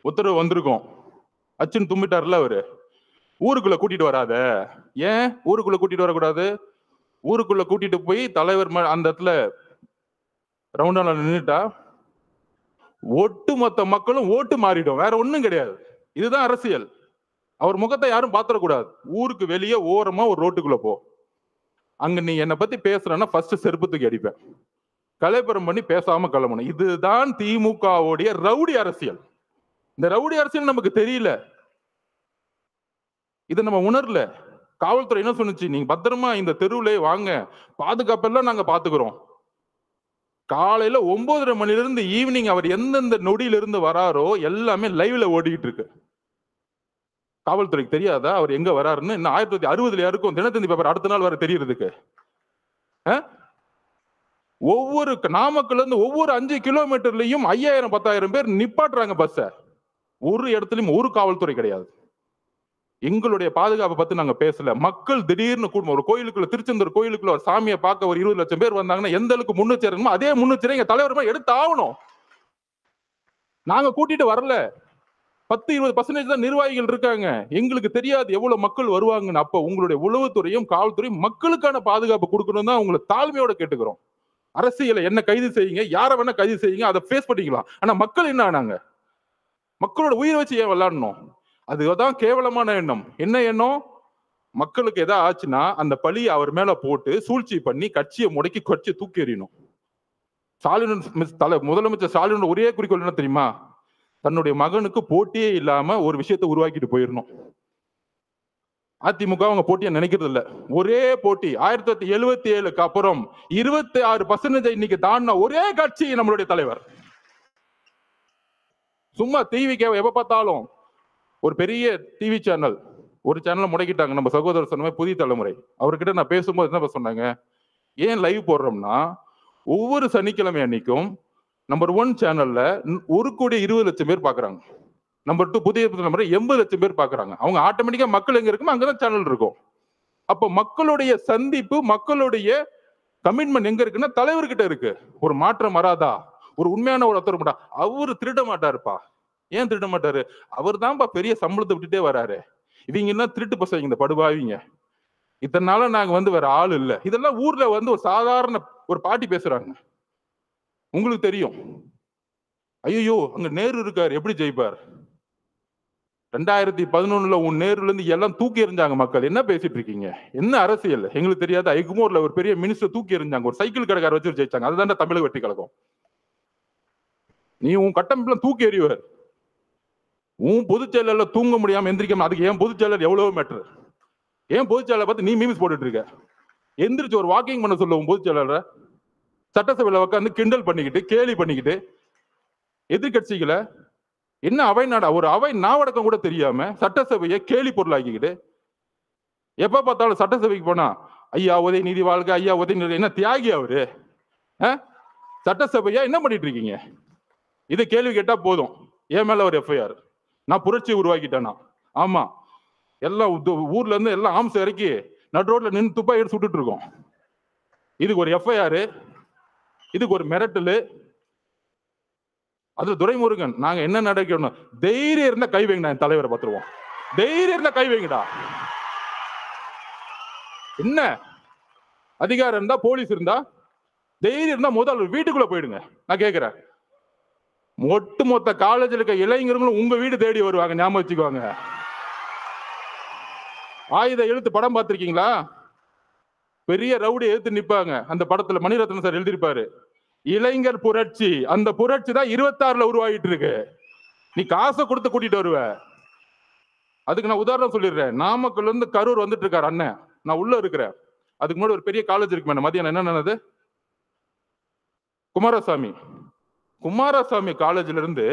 உத்தரவு வந்திருக்கும். அச்சுன்னு தும்பிட்டார்ல அவரு, ஊருக்குள்ள கூட்டிட்டு வராத. ஏன் ஊருக்குள்ள கூட்டிட்டு வரக்கூடாது? ஊருக்குள்ள கூட்டிட்டு போய் தலைவர் அந்த இடத்துல ரவுண்டான நின்றுட்டா ஒட்டுமொத்த மக்களும் ஓட்டு மாறிடும். வேற ஒண்ணும் கிடையாது. இதுதான் அரசியல். அவர் முகத்தை யாரும் பாத்திரக்கூடாது. ஊருக்கு வெளியே ஓரமா ஒரு ரோட்டுக்குள்ள போ. அங்க நீ என்னை பத்தி பேசுறன்னா ஃபர்ஸ்ட் செருப்பு தூக்கி அடிப்பேன். கலைபுரம் பண்ணி பேசாம கிளம்பணும். இதுதான் திமுகவுடைய ரவுடி அரசியல். இந்த ரவுடி அரசியல் நமக்கு தெரியல, இதை நம்ம உணரல. காவல்துறை என்ன சொன்னுச்சு, நீங்க பத்திரமா இந்த தெருவுல வாங்க, பாதுகாப்பெல்லாம் நாங்க பாத்துக்கிறோம். காலையில 9:30 மணில இருந்து ஈவினிங் அவர் எந்தெந்த நொடியில இருந்து வராரோ எல்லாமே லைவ்ல ஓடிக்கிட்டு இருக்கு. காவல்துறைக்கு தெரியாதா அவர் எங்க வராருன்னு? இன்னும் 1960 யாருக்கும் தினத்தந்தி பேப்பர் அடுத்த நாள் வர தெரியறதுக்கு? ஒவ்வொரு நாமக்கல்ல இருந்து ஒவ்வொரு 5 கிலோமீட்டர்லயும் 5000 10,000 பேர் நிப்பாட்டுறாங்க பஸ்ஸ. ஒரு இடத்துலயும் ஒரு காவல்துறை கிடையாது. எங்களுடைய பாதுகாப்பை பத்தி நாங்க பேசல. மக்கள் திடீர்னு கூட்டம், ஒரு கோயிலுக்குள்ள, திருச்செந்தூர் கோயிலுக்குள்ள ஒரு சாமியை பார்க்க ஒரு 20 லட்சம் பேர் வந்தாங்கன்னா எந்த அளவுக்கு முன்னெச்சரிக்கணுமோ அதே முன்னெச்சரிக்கை எங்க தலைவர் எடுத்து ஆகணும். நாங்க கூட்டிட்டு வரல. 10-20% தான் நிர்வாகிகள் இருக்காங்க. எங்களுக்கு தெரியாது எவ்வளவு மக்கள் வருவாங்கன்னு. அப்ப உங்களுடைய உளவுத்துறையும் காவல்துறையும் மக்களுக்கான பாதுகாப்பு கொடுக்கணும் தான் உங்களை தாழ்மையோட கேட்டுக்கிறோம். அரசியலை என்ன கைது செய்யுங்க, யாரை வேணா கைது செய்யுங்க, அதை ஃபேஸ் பண்ணிக்கலாம். ஆனா மக்கள் என்ன ஆனாங்க? மக்களோட உயிரை வச்சு ஏன் விளையாடணும்? அதுதான் கேவலமான எண்ணம். என்ன எண்ணம்? மக்களுக்கு எதாவது ஆச்சுன்னா அந்த பழியை அவர் மேல போட்டு சூழ்ச்சி பண்ணி கட்சியை முடக்கி கட்சியை தூக்கி எறியணும். முதலமைச்சர் ஸ்டாலின் ஒரே குறிக்கோள் என்ன தெரியுமா? தன்னுடைய மகனுக்கு போட்டியே இல்லாம ஒரு விஷயத்தை உருவாக்கிட்டு போயிடணும். அதிமுக அவங்க போட்டியை நினைக்கிறது இல்ல. ஒரே போட்டி 1977க்கு அப்புறம் 26% இன்னைக்கு தாண்டின ஒரே கட்சி நம்மளுடைய தலைவர். சும்மா டிவிக்கு எப்ப பார்த்தாலும் ஒரு பெரிய டிவி சேனல், ஒரு சேனலை முடக்கிட்டாங்க. நம்ம சகோதரர் சொன்ன புதிய தலைமுறை, அவர்கிட்ட நான் பேசும்போது என்ன சொன்னாங்க, ஏன் லைவ் போடுறோம்னா ஒவ்வொரு சனிக்கிழமை அன்னைக்கும் நம்பர் 1 சேனல்ல 1,20,00,000 பேர் பாக்குறாங்க. நம்பர் 2 புதிய தலைமுறை 80,00,000 பேர் பாக்குறாங்க. அவங்க ஆட்டோமேட்டிக்கா மக்கள் எங்க இருக்குமோ அங்கதான் சேனல் இருக்கும். அப்ப மக்களுடைய சந்திப்பு, மக்களுடைய கமிட்மெண்ட் எங்க இருக்குன்னா தலைவர்கிட்ட இருக்கு. ஒரு மாற்றம் வராதா? ஒரு உண்மையான ஒரு ஒருத்தர் அவரு திருட மாட்டாருப்பா. ஏன் திருட மாட்டாரு? அவர் தான்ப்பா பெரிய சம்பளத்தை விட்டுட்டே வராரு. இவங்க என்ன திருட்டு பசங்க, இந்த படுபாவிங்க. இத்தனை நாள நாங்க வேற ஆள் இல்ல. இதெல்லாம் ஊர்ல ஒரு சாதாரண ஒரு பாட்டி பேசுறாங்க. உங்களுக்கு தெரியும். ஐயோ அங்க நேரு இருக்காரு, எப்படி ஜெயிப்பார்? 2011 உன் நேருல இருந்து எல்லாம் தூக்கி எறிஞ்சாங்க மக்கள். என்ன பேசிட்டு இருக்கீங்க? என்ன அரசியல் எங்களுக்கு தெரியாது. ஐகுமோர்ல ஒரு பெரிய மினிஸ்டர் தூக்கி எறிஞ்சாங்க, ஒரு சைக்கிள் கடைக்கார வச்சு ஜெயிச்சாங்க. அதுதான் தமிழக வெற்றி கழகம். நீ உன் கட்டமைப்புல தூக்கி எறிவார். உன் பொதுச் செயலர்ல தூங்க முடியாம எந்திரிக்காம, அதுக்கு ஏன் பொதுச் செயலர் எவ்வளவு மேட்டர்? ஏன் பொதுச் செயலர் பார்த்து நீ மீம்ஸ் போட்டுட்டு இருக்க? எந்திரிச்சு ஒரு வாக்கிங் பண்ண சொல்ல உன் பொதுச் செயலர். சட்டசபையில உட்காந்து கிண்டல் பண்ணிக்கிட்டு கேலி பண்ணிக்கிட்டு எதிர்கட்சிகளை என்ன அவை நாடா, ஒரு அவை நாவடக்கம் கூட தெரியாம சட்டசபையை கேலி பொருளாக்கிக்கிட்டு எப்ப பார்த்தாலும் சட்டசபைக்கு போனா ஐயா உதயநிதி வாழ்க, ஐயா உதயநிதி. என்ன தியாகி அவரு? சட்டசபையா என்ன பண்ணிட்டு இருக்கீங்க? இதை கேள்வி கேட்டா போதும், என் மேல ஒரு எஃப்ஐஆர். நான் புரட்சி உருவாக்கிட்டேனா? ஆமா, எல்லாம் ஊர்ல இருந்து எல்லாம் ஆம்ஸ் இறக்கி நடு ரோட்ல நின்று துப்பாக்கி எடுத்து சுட்டுட்டு இருக்கோம். இதுக்கு ஒரு எஃப்ஐஆர், இதுக்கு ஒரு மிரட்டல். அதுல துரைமுருகன் நாங்க என்ன நடக்கணும்? தைரியம் இருந்தா கை வைங்கடா, என் தலைவரை பார்த்துருவோம். தைரியம் இருந்தா கை வைங்கடா. என்ன அதிகாரம் இருந்தா, போலீஸ் இருந்தா, தைரியம் இருந்தா முதல் வீட்டுக்குள்ள போயிடுங்க. நான் கேட்கிறேன், ஒட்டுமொத்த காலேஜில் இருக்க இளைஞர்களும் உங்க வீடு தேடி வருவாங்க, ஞாபகம் வச்சுக்குவாங்க. ஆயுத எழுத்து படம் பார்த்திருக்கீங்களா? பெரிய ரவுடி எழுத்து நிப்பாங்க. அந்த படத்துல மணிரத்னம் சார் எழுதியிருப்பாரு, இளைஞர் புரட்சி. அந்த புரட்சி தான் 26ல உருவாகிட்டு இருக்கு. நீ காசை கொடுத்து கூட்டிட்டு வருவ. அதுக்கு நான் உதாரணம் சொல்லிடுறேன். நாமக்கல்ல இருந்து கரூர் வந்துட்டு இருக்காரு அண்ணன், நான் உள்ள இருக்கிறேன். அதுக்கு முன்னாடி ஒரு பெரிய காலேஜ் இருக்கு மேடம், மதியானம் என்ன நடந்தது? குமாரசாமி காலேஜ்ல இருந்து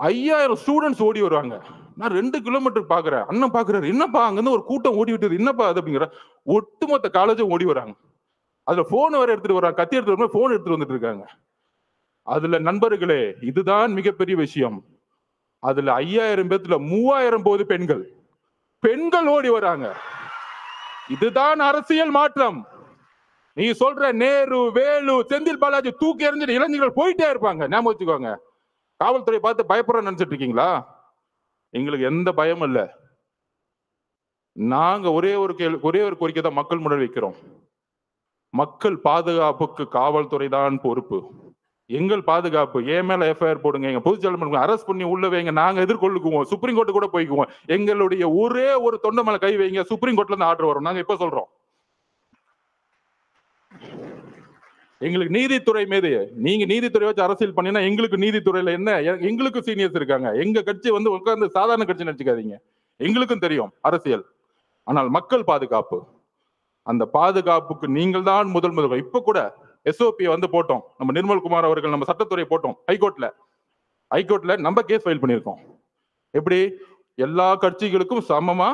5000 ஸ்டூடெண்ட்ஸ் ஓடி வருவாங்க. நான் 2 கிலோமீட்டர் பாக்குறேன். அண்ணன் பாக்குறாரு, என்னப்பா அங்க இருந்து ஒரு கூட்டம் ஓடி விட்டுது, என்னப்பா அது அப்படிங்கிற. ஒட்டுமொத்த காலேஜும் ஓடி வராங்க. அதுல போன் வேற எடுத்துட்டு வராங்க, கத்தி எடுத்துட்டு போன் எடுத்துட்டு வந்துட்டு இருக்காங்க. அதுல நண்பர்களே, இதுதான் மிகப்பெரிய விஷயம். அதுல 5000 பேத்துல 3000 போது பெண்கள் ஓடி வராங்க. இதுதான் அரசியல் மாற்றம். நீ சொல்ற நேரு, வேலு, செந்தில் பாலாஜி தூக்கி எறிஞ்சிட்டு இளைஞர்கள் போயிட்டே இருப்பாங்க, ஞாபகம் வச்சுக்கோங்க. காவல்துறை பார்த்து பயப்படுறோம்னு நினைச்சிட்டு இருக்கீங்களா? எங்களுக்கு எந்த பயமும் இல்ல. நாங்க ஒரே ஒரு கோரிக்கை தான் மக்கள் முன்னாடி வைக்கிறோம். மக்கள் பாதுகாப்புக்கு காவல்துறை தான் பொறுப்பு. எங்கள் பாதுகாப்பு, என் மேல எஃப்ஐஆர் போடுங்க, எங்க பொதுச்செயலாளர் அரெஸ்ட் பண்ணி உள்ள வைங்க, நாங்க எதிர்கொள்ளுக்குவோம், சுப்ரீம் கோர்ட்டு கூட போய்க்குவோம். எங்களுடைய ஒரே ஒரு தொண்டை மேல கை வைங்க, சுப்ரீம் கோர்ட்ல இருந்து ஆர்டர் வரும். நாங்க இப்ப சொல்றோம். எங்களுக்கு நீதித்துறை மீது, நீங்க நீதித்துறை வச்சு அரசியல் பண்ணினா எங்களுக்கு நீதித்துறையில என்ன, எங்களுக்கு சீனியர்ஸ் இருக்காங்க. எங்க கட்சி வந்து உட்கார்ந்து சாதாரண கட்சி நினைச்சுக்காதீங்க. எங்களுக்கும் தெரியும் அரசியல். ஆனால் மக்கள் பாதுகாப்பு, அந்த பாதுகாப்புக்கு நீங்கள் தான் முதல் இப்ப கூட எஸ்ஓபி வந்து போட்டோம். நம்ம நிர்மல்குமார் அவர்கள் நம்ம சட்டத்துறை போட்டோம் ஹைகோர்ட்ல நம்ம கேஸ் ஃபைல் பண்ணியிருக்கோம். எப்படி எல்லா கட்சிகளுக்கும் சமமா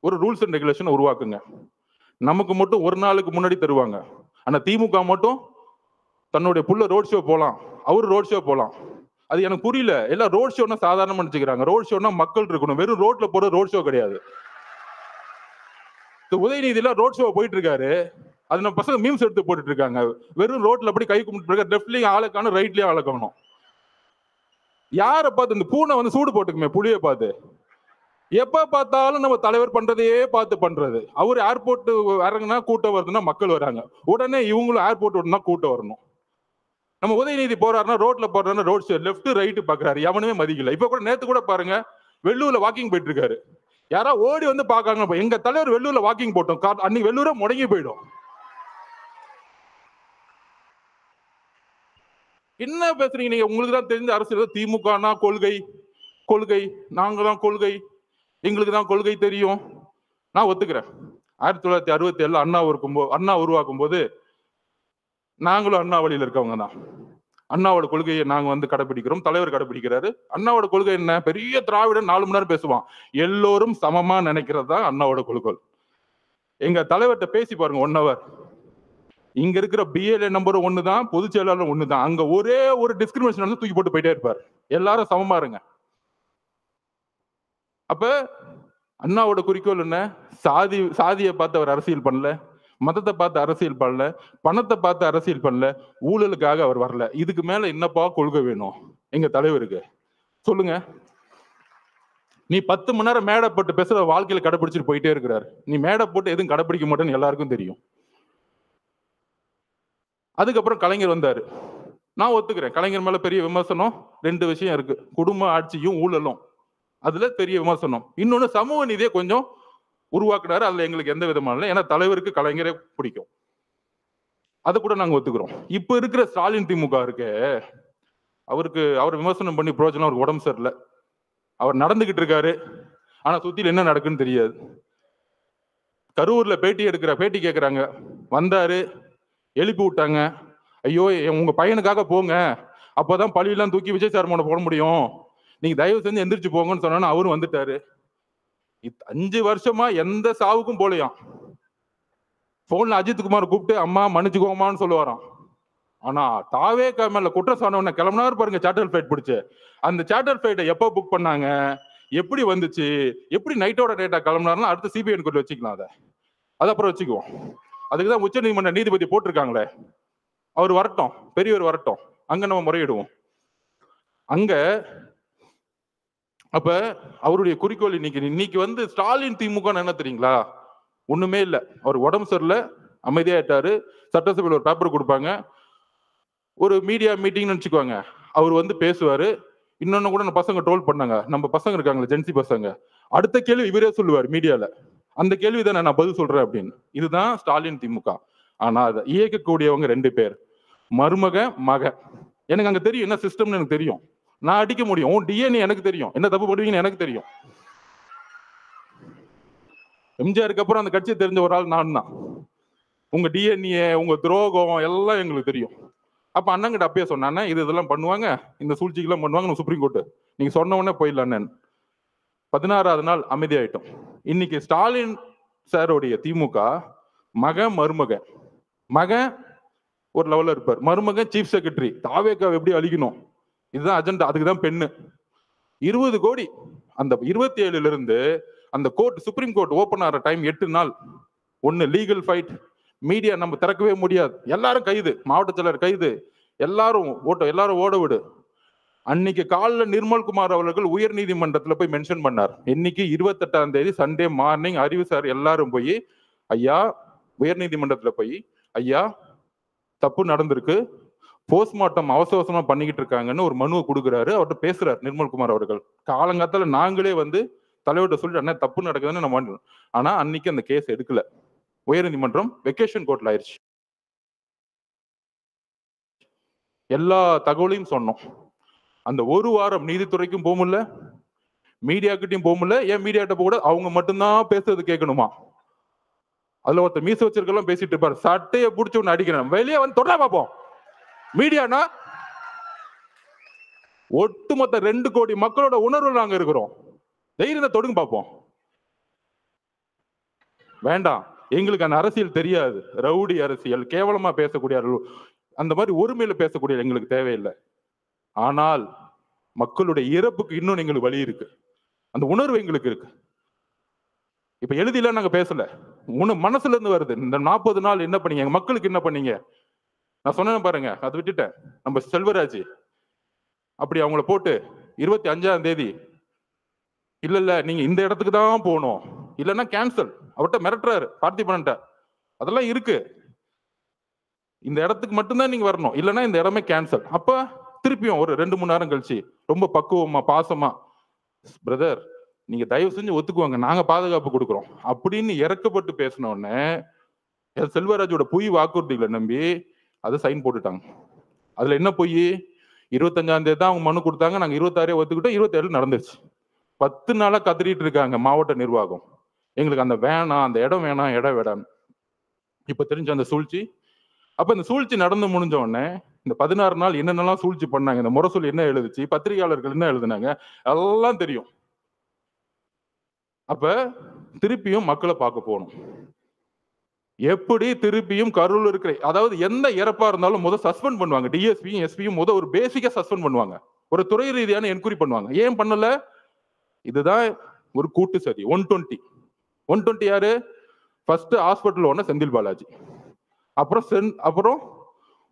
ஒரு ரூல்ஸ் அண்ட் ரெகுலேஷன் உருவாக்குங்க. நமக்கு மட்டும் ஒரு நாளுக்கு முன்னாடி தருவாங்க. ஆனா திமுக மட்டும் தன்னுடைய புள்ள ரோட் ஷோ போலாம், அவரு ரோட் ஷோ போலாம். அது எனக்கு புரியல. எல்லாம் ரோட் ஷோன்னா சாதாரணமா நினைச்சுக்கிறாங்க. ரோட் ஷோன்னா மக்கள் இருக்கணும். வெறும் ரோட்ல போற ரோட் ஷோ கிடையாது. உதயநிதியில ரோட் ஷோ போயிட்டு இருக்காரு. அது நம்ம பசங்க மீம்ஸ் எடுத்து போட்டுட்டு இருக்காங்க. வெறும் ரோட்ல அப்படி கை கும்பிட்டு லெஃப்ட்லயும் ஆளை காணும், ரைட்லயும் ஆளை காணும். யாரை பார்த்து இந்த பூனை வந்து சூடு போட்டுக்குமே புளிய பார்த்து, எப்ப பார்த்தாலும் நம்ம தலைவர் பண்றதையே பார்த்து பண்றது. அவரு ஏர்போர்ட் இறங்குனா கூட்டம் வருதுன்னா மக்கள் வராங்க, உடனே இவங்களும் ஏர்போர்ட் வரணும்னா கூட்டம் வரணும். நம்ம உதயநிதி போறாருன்னா ரோட்ல போறாருன்னா ரோட் ஷோ லெஃப்ட் ரைட் பாக்குறாரு, எவனுமே மதிக்கல. இப்ப கூட நேத்து கூட பாருங்க, வெள்ளூர்ல வாக்கிங் போயிட்டு இருக்காரு. யாரா ஓடி வந்து பாக்காங்க, எங்க தலைவர் வெள்ளூர்ல வாக்கிங் போட்டோம், அன்னைக்கு வெள்ளூர முடங்கி போயிடும். என்ன பேசுறீங்க நீங்க? உங்களுக்கு தான் தெரிஞ்ச அரசியல். திமுகனா கொள்கை, நாங்க தான் கொள்கை, எங்களுக்கு தான் கொள்கை தெரியும். நான் ஒத்துக்கிறேன். 1967 அண்ணா உருவாக்கும் போது நாங்களும் அண்ணா வழியில் இருக்கவங்க தான். அண்ணாவோட கொள்கையை நாங்க வந்து கடைபிடிக்கிறோம், தலைவர் கடைபிடிக்கிறாரு. அண்ணாவோட கொள்கை என்ன? பெரிய திராவிடன் 4 மணி நேரம் பேசுவான். எல்லோரும் சமமா நினைக்கிறது தான் அண்ணாவோட கொள்கை. எங்க தலைவர்கிட்ட பேசி பாருங்க 1 hour. இங்க இருக்கிற பிஎல்ஏ நம்பர் 1 தான், பொதுச் செயலாளர் 1 தான். அங்க ஒரே ஒரு டிஸ்கிரிமினேஷன் தூக்கி போட்டு போயிட்டே இருப்பார். எல்லாரும் சமமா இருங்க. அப்ப அண்ணாவோட குறிக்கோள் என்ன? சாதியை பார்த்து அவர் அரசியல் பண்ணல, மதத்தை பார்த்து அரசியல் பண்ணல, பணத்தை பார்த்து அரசியல் பண்ணல, ஊழலுக்காக அவர் வரல. இதுக்கு மேல என்னப்பா கொள்கை வேணும் எங்க தலைவருக்கு? சொல்லுங்க. நீ 10 மணி நேரம் மேடை போட்டு பேசுற வாழ்க்கையில கடைபிடிச்சிட்டு போயிட்டே இருக்கிறார். நீ மேடை போட்டு எதுவும் கடைபிடிக்க மாட்டேன்னு எல்லாருக்கும் தெரியும். அதுக்கப்புறம் கலைஞர் வந்தாரு. நான் ஒத்துக்கிறேன், கலைஞர் மேல பெரிய விமர்சனம் 2 விஷயம் இருக்கு. குடும்ப ஆட்சியும் ஊழலும், அதுல பெரிய விமர்சனம். இன்னொன்னு சமூக நீதியை கொஞ்சம் உருவாக்குனாரு, அதுல எங்களுக்கு எந்த விதமான இல்லை. ஏன்னா தலைவருக்கு கலைஞரே பிடிக்கும், அதை கூட நாங்க ஒத்துக்கிறோம். இப்ப இருக்கிற ஸ்டாலின் திமுக இருக்கு, அவர் விமர்சனம் பண்ணி பிரோஜனம். அவருக்கு உடம்பு சரியில்லை, அவர் நடந்துகிட்டு இருக்காரு, ஆனா சுத்தில என்ன நடக்குன்னு தெரியாது. கரூர்ல பேட்டி கேட்கிறாங்க, வந்தாரு, எழுப்பி விட்டாங்க. ஐயோ உங்க பையனுக்காக போங்க, அப்பதான் பழியெல்லாம் தூக்கி விஜய் சார் மேல போட முடியும், நீங்க தயவு செஞ்சு எந்திரிச்சு போங்கன்னு சொன்னா அவரும் வந்துட்டாரு. 5 வருஷமா எந்த சாவுக்கும் போலையாம். போன்ல அஜித்குமார் கூப்பிட்டு அம்மா மன்னிச்சுக்கோமான்னு சொல்லுவாராம். ஆனா தாவே மேல குற்றம் சொன்ன கிளம்பினாரு பாருங்க, சார்ட்டர் ஃபிளைட் பிடிச்சு. அந்த சார்ட்டர் ஃபிளைட்டை எப்ப புக் பண்ணாங்க, எப்படி வந்துச்சு, எப்படி நைட்டோட டேட்டா கிளம்பினாருன்னா அடுத்து சிபிஐ என்கொயரி வச்சுக்கலாம். அது அப்புறம் வச்சுக்குவோம். அதுக்குதான் உச்ச நீதிமன்ற நீதிபதி போட்டிருக்காங்களே, அவர் வரட்டும், பெரியவர் வரட்டும், அங்க நம்ம முறையிடுவோம். அங்க அப்ப அவருடைய குறிக்கோள் இன்னைக்கு வந்து ஸ்டாலின் திமுக என்ன தெரியுங்களா? ஒண்ணுமே இல்ல. அவர் உடம்பு சரியில்லை, அமைதியாயிட்டாரு. சட்டசபையில் ஒரு பேப்பர் கொடுப்பாங்க, ஒரு மீடியா மீட்டிங் நினைச்சுக்குவாங்க, அவர் வந்து பேசுவாரு. இன்னொன்னு கூட நம்ம பசங்க ட்ரோல் பண்ணாங்க, நம்ம பசங்க இருக்காங்களே ஜென்சி பசங்க, அடுத்த கேள்வி இவரே சொல்லுவார் மீடியால, அந்த கேள்வி தான் நான் பதில் சொல்றேன் அப்படின்னு. இதுதான் ஸ்டாலின் திமுக. ஆனா அதை இயக்கக்கூடியவங்க 2 பேர், மருமக மக. எனக்கு அங்க தெரியும் என்ன சிஸ்டம்னு எனக்கு தெரியும். நான் அடிக்க முடியும், உன் டிஎன்ஏ எனக்கு தெரியும், என்ன தப்பு பண்ணுவீங்கன்னு எனக்கு தெரியும். எம்ஜிஆருக்கு அப்புறம் அந்த கட்சியை தெரிஞ்ச ஒரு ஆள் நான் தான். உங்க டிஎன்ஏ, உங்க துரோகம் எல்லாம் எங்களுக்கு தெரியும். அப்ப அண்ணங்கிட்ட அப்பயே சொன்னானே, இதெல்லாம் பண்ணுவாங்க, இந்த சூழ்ச்சிக்கெல்லாம் பண்ணுவாங்க, சுப்ரீம் கோர்ட்டு நீங்க சொன்ன உடனே போயிடலான்னு. 16வது நாள் அமைதியாயிட்டோம். இன்னைக்கு ஸ்டாலின் சாரோடைய திமுக மருமக ஒரு லெவல்ல இருப்பார், மருமக சீஃப் செக்ரட்டரி. தாவேக்காவை எப்படி அழிக்கணும், இதுதான் அஜெண்டா. அதுக்குதான் பெண்ணு 20 கோடி. அந்த 27ல இருந்து அந்த கோர்ட், சுப்ரீம் கோர்ட் ஓபன் ஆகிற டைம் 8 நாள். ஒன்னு லீகல் ஃபைட், மீடியா நம்ம திறக்கவே முடியாது, எல்லாரும் கைது, மாவட்ட செயலர் கைது, எல்லாரும் ஓட விடு. அன்னைக்கு காலைல நிர்மல்குமார் அவர்கள் உயர் நீதிமன்றத்துல போய் மென்ஷன் பண்ணார். இன்னைக்கு 28ஆம் தேதி சண்டே மார்னிங் அறிவு சார் எல்லாரும் போய் ஐயா உயர் நீதிமன்றத்துல போய் ஐயா தப்பு நடந்திருக்கு, போஸ்ட்மார்ட்டம் அவசரமா பண்ணிக்கிட்டு இருக்காங்கன்னு ஒரு மனுவை கொடுக்குறாரு. அவர்கிட்ட பேசுறாரு நிர்மல்குமார் அவர்கள். காலங்காத்தால நாங்களே வந்து தலைவர்கிட்ட சொல்லிட்டு அண்ணா தப்பு நடக்குதுன்னு நம்ம, ஆனா அன்னைக்கு அந்த கேஸ் எடுக்கல. உயர் நீதிமன்றம் வெக்கேஷன் கோர்ட்ல ஆயிடுச்சு. எல்லா தகவலையும் சொன்னோம். அந்த ஒரு வாரம் நீதித்துறைக்கும் போக முடியல, மீடியாக்கிட்டையும் போக முடியல. ஏன் மீடியாட்ட கூட அவங்க மட்டும்தான் பேசுறது கேட்கணுமா? அதுல ஒருத்தர் மீச வச்சிருக்கலாம் பேசிட்டு இருப்பாரு, சட்டையை பிடிச்ச ஒண்ணு அடிக்கிறேன், வெளியே வந்து தொடர பார்ப்போம். மீடியானா ஒட்டுமொத்த 2 கோடி மக்களோட உணர்வு நாங்க இருக்கிறோம், தைரியம் தொடுங்க பார்ப்போம். வேண்டாம், எங்களுக்கு அந்த அரசியல் தெரியாது, ரவுடி அரசியல், கேவலமா பேசக்கூடிய அந்த மாதிரி ஒருமையில பேசக்கூடிய எங்களுக்கு தேவையில்லை. ஆனால் மக்களுடைய இறப்புக்கு இன்னும் எங்களுக்கு வழி இருக்கு, அந்த உணர்வு எங்களுக்கு இருக்கு. இப்ப எழுதில நாங்க பேசல, மனசுல இருந்து வருது. இந்த 40 நாள் என்ன பண்ணீங்க, எங்க மக்களுக்கு என்ன பண்ணீங்க? நான் சொன்னேன் பாருங்க, அதை விட்டுட்டேன். நம்ம செல்வராஜ் அப்படி அவங்கள போட்டு 25ஆம் தேதி இல்ல நீங்க இந்த இடத்துக்கு தான் போகணும், இல்லைன்னா கேன்சல், அவர்கிட்ட மிரட்டுறாரு பார்த்திபன்ட்ட. அதெல்லாம் இருக்கு, இந்த இடத்துக்கு மட்டும்தான் நீங்க வரணும், இல்லைன்னா இந்த இடமே கேன்சல். அப்ப திருப்பியும் ஒரு 2-3 நேரம் கழிச்சு ரொம்ப பக்குவமா பாசமா, பிரதர் நீங்க தயவு செஞ்சு ஒத்துக்குவாங்க, நாங்க பாதுகாப்பு கொடுக்குறோம் அப்படின்னு இறக்கப்பட்டு பேசினோடனே செல்வராஜோட பொய் வாக்குறுதிகளை நம்பி அதை சைன் போட்டுட்டாங்க. அதுல என்ன பொய்? 25ஆம் தேதி தான் அவங்க மனு கொடுத்தாங்க, நாங்க 26 ஒத்துக்கிட்டோம், 27 நடந்துருச்சு. 10 நாளா கத்திரிட்டு இருக்காங்க மாவட்ட நிர்வாகம், எங்களுக்கு அந்த வேணாம், அந்த இடம் வேணாம், இடம் வேணாம். இப்ப தெரிஞ்ச அந்த சூழ்ச்சி. அப்ப இந்த சூழ்ச்சி நடந்து முடிஞ்ச உடனே இந்த 16 நாள் என்னென்னலாம் சூழ்ச்சி பண்ணாங்க, இந்த முரசொலி என்ன எழுதுச்சு, பத்திரிகையாளர்கள் என்ன எழுதுனாங்க, எல்லாம் தெரியும். அப்ப திருப்பியும் மக்களை பார்க்க போகணும். எப்படி திருப்பியும் கரூர்ல இருக்கிற, அதாவது எந்த இறப்பா இருந்தாலும் முதல் சஸ்பெண்ட் பண்ணுவாங்க. டிஎஸ்பியும் எஸ்பியும் முதல் ஒரு பேசிக்கா சஸ்பெண்ட் பண்ணுவாங்க, ஒரு துறை ரீதியான என்கொயரி பண்ணுவாங்க. ஏன் பண்ணல? இதுதான் ஒரு கூட்டு சதி. 120 யாரு? First hospital owner Senthil Balaji, அப்புறம்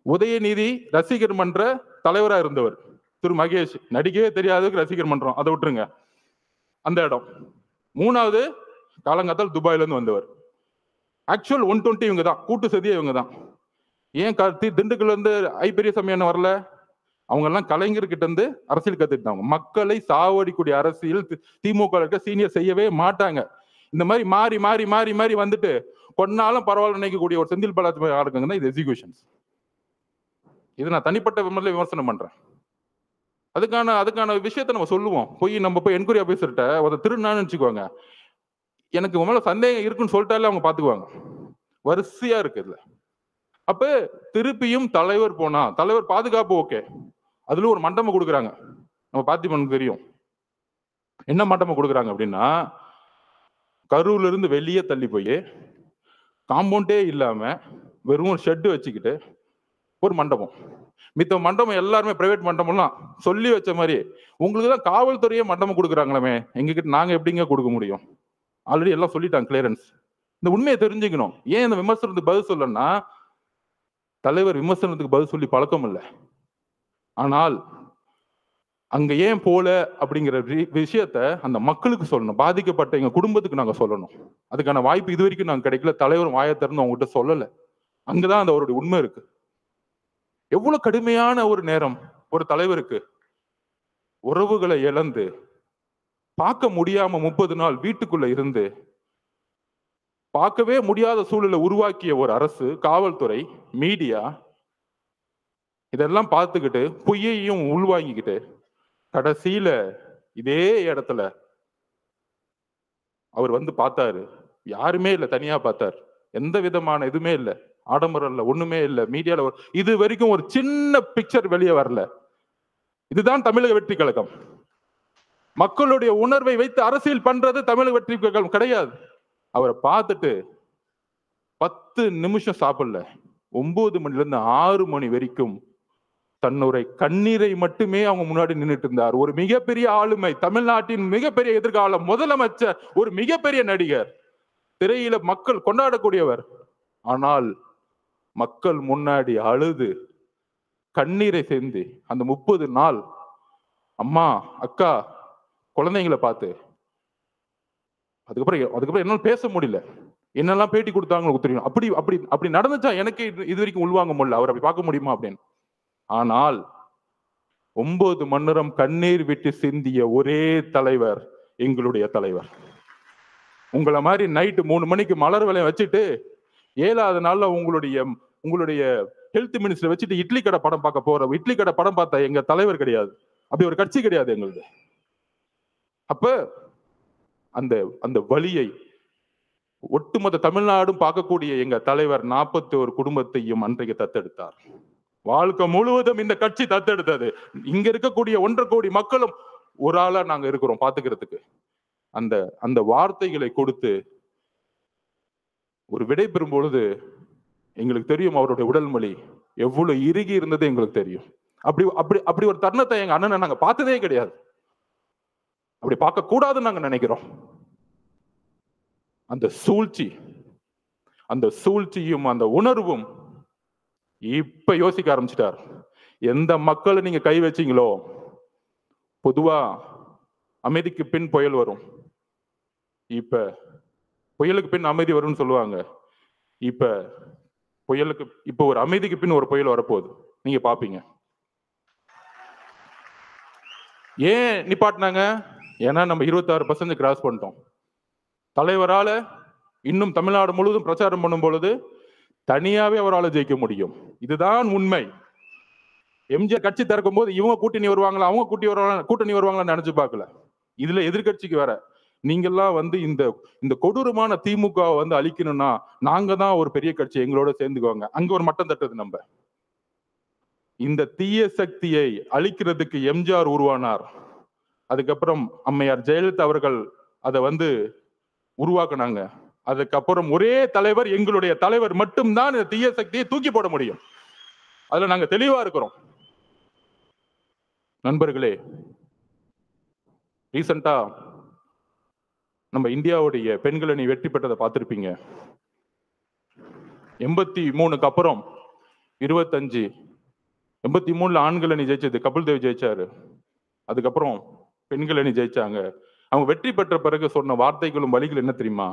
உதயநிதி ரசிகர் மன்ற தலைவரா இருந்தவர் திரு மகேஷ், நடிக்கவே தெரியாததுக்கு ரசிகர் மன்றம், அதை விட்டுருங்க அந்த இடம். 3வது காலங்காத்தால் துபாயில இருந்து வந்தவர். ஆக்சுவல் 120 இவங்க தான், கூட்டு சதியே இவங்க தான். ஏன் திண்டுக்கல்ல இருந்து பெரியசாமி என்ன வரல? அவங்க எல்லாம் கலைஞர்கிட்ட இருந்து அரசியல் கத்துக்கிட்டாங்க. மக்களை சாவடிக்கூடிய அரசியல் திமுக சீனியர் செய்யவே மாட்டாங்க. இந்த மாதிரி மாறி மாறி மாறி மாறி வந்துட்டு கொன்னாலும் பரவாயில்ல நினைக்கக்கூடிய ஒரு செந்தில் பாலாஜி ஆளுங்க இது எக்ஸிகியூஷன்ஸ். இது நான் தனிப்பட்ட விமர்சனம் பண்றேன். அதுக்கான விஷயத்த நம்ம சொல்லுவோம். நம்ம போய் என்கொயரி ஆபீசர்கிட்ட ஒரு திருநான்னு வச்சுக்குவாங்க, எனக்கு உங்க மேல சந்தேகம் இருக்குன்னு சொல்லிட்டாலே அவங்க பாத்துக்குவாங்க. வரிசையா இருக்கு இதுல. அப்ப திருப்பியும் தலைவர் போனா, தலைவர் பாதுகாப்பு ஓகே, அதுல ஒரு மண்டபம் கொடுக்குறாங்க. நம்ம பார்த்திபனுக்கு தெரியும் என்ன மண்டபம் கொடுக்குறாங்க அப்படின்னா, கரூர்ல இருந்து வெளியே தள்ளி போய் காம்பவுண்டே இல்லாம வெறும் ஷெட் வச்சுக்கிட்டு ஒரு மண்டபம். மித்த மண்டபம் எல்லாருமே பிரைவேட் மண்டபம்லாம் சொல்லி வச்ச மாதிரி, உங்களுக்கு தான் காவல்துறையே மண்டபம் கொடுக்குறாங்களே, எங்ககிட்ட நாங்க எப்படிங்க கொடுக்க முடியும்? ஆல்ரெடி எல்லாம் சொல்லிட்டாங்க கிளியரன்ஸ். இந்த உண்மையை தெரிஞ்சுக்கணும். ஏன் இந்த விமர்சனத்துக்கு பதில் சொல்லணும்னா, தலைவர் விமர்சனத்துக்கு பதில் சொல்லி பழக்கம் இல்லை, ஆனால் அங்க ஏன் போல அப்படிங்கிற விஷயத்த அந்த மக்களுக்கு சொல்லணும், பாதிக்கப்பட்ட எங்க குடும்பத்துக்கு நாங்க சொல்லணும். அதுக்கான வாய்ப்பு இது வரைக்கும் நாங்க கிடைக்கல. தலைவர் வாயை திறந்து அவங்ககிட்ட சொல்லல. அங்கதான் அந்த அவருடைய உண்மை இருக்கு. எவ்வளவு கடுமையான ஒரு நேரம் ஒரு தலைவருக்கு, உறவுகளை இழந்து பார்க்க முடியாம 30 நாள் வீட்டுக்குள்ள இருந்து பார்க்கவே முடியாத சூழலை உருவாக்கிய ஒரு அரசு, காவல்துறை, மீடியா இதெல்லாம் பார்த்துக்கிட்டு பொய்யையும் உள்வாங்கிக்கிட்டு கடைசியில இதே இடத்துல அவர் வந்து பார்த்தாரு. யாருமே இல்லை, தனியா பார்த்தார். எந்த விதமான இதுவுமே இல்லை, ஆடம்பரம் இல்லை, ஒண்ணுமே இல்லை. மீடியால இது வரைக்கும் ஒரு சின்ன பிக்சர் வெளியே வரல. இதுதான் தமிழக வெற்றி கழகம். மக்களுடைய உணர்வை வைத்து அரசியல் பண்றது தமிழக வெற்றி கழகம் கிடையாது. அவரை பார்த்துட்டு 10 நிமிஷம் சாப்பிடல, 9 மணில இருந்து 6 மணி வரைக்கும் தன்னுடைய கண்ணீரை மட்டுமே அவங்க முன்னாடி நின்றுட்டு இருந்தார். ஒரு மிகப்பெரிய ஆளுமை, தமிழ்நாட்டின் மிகப்பெரிய எதிர்காலம், முதலமைச்சர், ஒரு மிகப்பெரிய நடிகர், திரையில மக்கள் கொண்டாடக்கூடியவர். ஆனால் மக்கள் முன்னாடி அழுது கண்ணீரை சேர்ந்து அந்த 30 நாள் அம்மா, அக்கா, குழந்தைங்களை பார்த்து அதுக்கப்புறம் என்னால பேச முடியல. என்னெல்லாம் பேட்டி கொடுத்தாங்க தெரியும். அப்படி அப்படி அப்படி நடந்துச்சா எனக்கு இது வரைக்கும் உள்வாங்க முடியல. அவர் அப்படி பார்க்க முடியுமா அப்படின்னு. ஆனால் 9 மணி நேரம் கண்ணீர் விட்டு சிந்திய ஒரே தலைவர் எங்களுடைய தலைவர். உங்களை மாதிரி நைட்டு 3 மணிக்கு மலர் விலையை வச்சுட்டு 7வது நாள்ல உங்களுடைய ஹெல்த் மினிஸ்டர் வச்சுட்டு இட்லி கடை படம் பார்க்க போற இட்லி கடை படம் பார்த்தா எங்க தலைவர் கிடையாது. அப்படி ஒரு கட்சி கிடையாது எங்களுது. அப்ப அந்த அந்த வலியை ஒட்டுமொத்த தமிழ்நாடும் பார்க்கக்கூடிய எங்க தலைவர் 41 குடும்பத்தையும் அன்றைக்கு தத்தெடுத்தார். வாழ்க்கை முழுவதும் இந்த கட்சி தத்தெடுத்தது. இங்க இருக்கக்கூடிய 1.5 கோடி மக்களும் ஒரு ஆளா நாங்க இருக்கிறோம் பாத்துக்கிறதுக்கு. அந்த அந்த வார்த்தைகளை கொடுத்து ஒரு விடை பெறும் பொழுது எங்களுக்கு தெரியும் அவருடைய உடல் மொழி எவ்வளவு இறுகி இருந்தது எங்களுக்கு தெரியும். அப்படி அப்படி அப்படி ஒரு தருணத்தை எங்க அண்ணனை நாங்க பார்த்ததே கிடையாது. அப்படி பார்க்க கூடாதுன்னு நாங்க நினைக்கிறோம். அந்த சூழ்ச்சியும் அந்த உணர்வும் இப்ப யோசிக்க ஆரம்பிச்சிட்டார். எந்த மக்களை நீங்க கை வச்சீங்களோ, பொதுவா அமைதிக்கு பின் புயல் வரும். இப்ப புயலுக்கு பின் அமைதி வரும்னு சொல்லுவாங்க. இப்ப ஒரு அமைதிக்கு பின் ஒரு புயல் வரப்போகுது. நீங்க பாப்பீங்க. ஏன் நிப்பாட்டினாங்க? ஏன்னா நம்ம 26% கிராஸ் பண்ணிட்டோம். தலைவரால இன்னும் தமிழ்நாடு முழுவதும் பிரச்சாரம் பண்ணும் பொழுது தனியாவே அவரால் ஜெயிக்க முடியும். இதுதான் உண்மை. எம்ஜிஆர் கட்சி திறக்கும் போது இவங்க கூட்டணி வருவாங்களா, அவங்க கூட்டணி வருவாங்களா நினைச்சு பார்க்கல. இதுல எதிர்கட்சிக்கு வேற நீங்கெல்லாம் இந்த கொடூரமான திமுக அழிக்கணும்னா நாங்க தான் ஒரு பெரிய கட்சி, எங்களோட சேர்ந்துக்குவாங்க. அங்க ஒரு மட்டம் தட்டுது. நம்ம இந்த தீய சக்தியை அழிக்கிறதுக்கு எம்ஜிஆர் உருவானார். அதுக்கப்புறம் அம்மையார் ஜெயலலிதா அவர்கள் அதை உருவாக்குனாங்க. அதுக்கப்புறம் ஒரே தலைவர், எங்களுடைய தலைவர் மட்டும்தான் இந்த தீய சக்தியை தூக்கி போட முடியும். அதுல நாங்க தெளிவா இருக்கிறோம். நண்பர்களே, ரீசெண்டா நம்ம இந்தியாவுடைய பெண்கள் அணி வெற்றி பெற்றதை பார்த்திருப்பீங்க. 83க்கு அப்புறம் 25, 83ல ஆண்கள் அணி ஜெயிச்சது கபில் தேவ் ஜெயிச்சாரு. அதுக்கப்புறம் பெண்கள் அணி ஜெயிச்சாங்க. அவங்க வெற்றி பெற்ற பிறகு சொன்ன வார்த்தைகளும் வழிகள் என்ன தெரியுமா?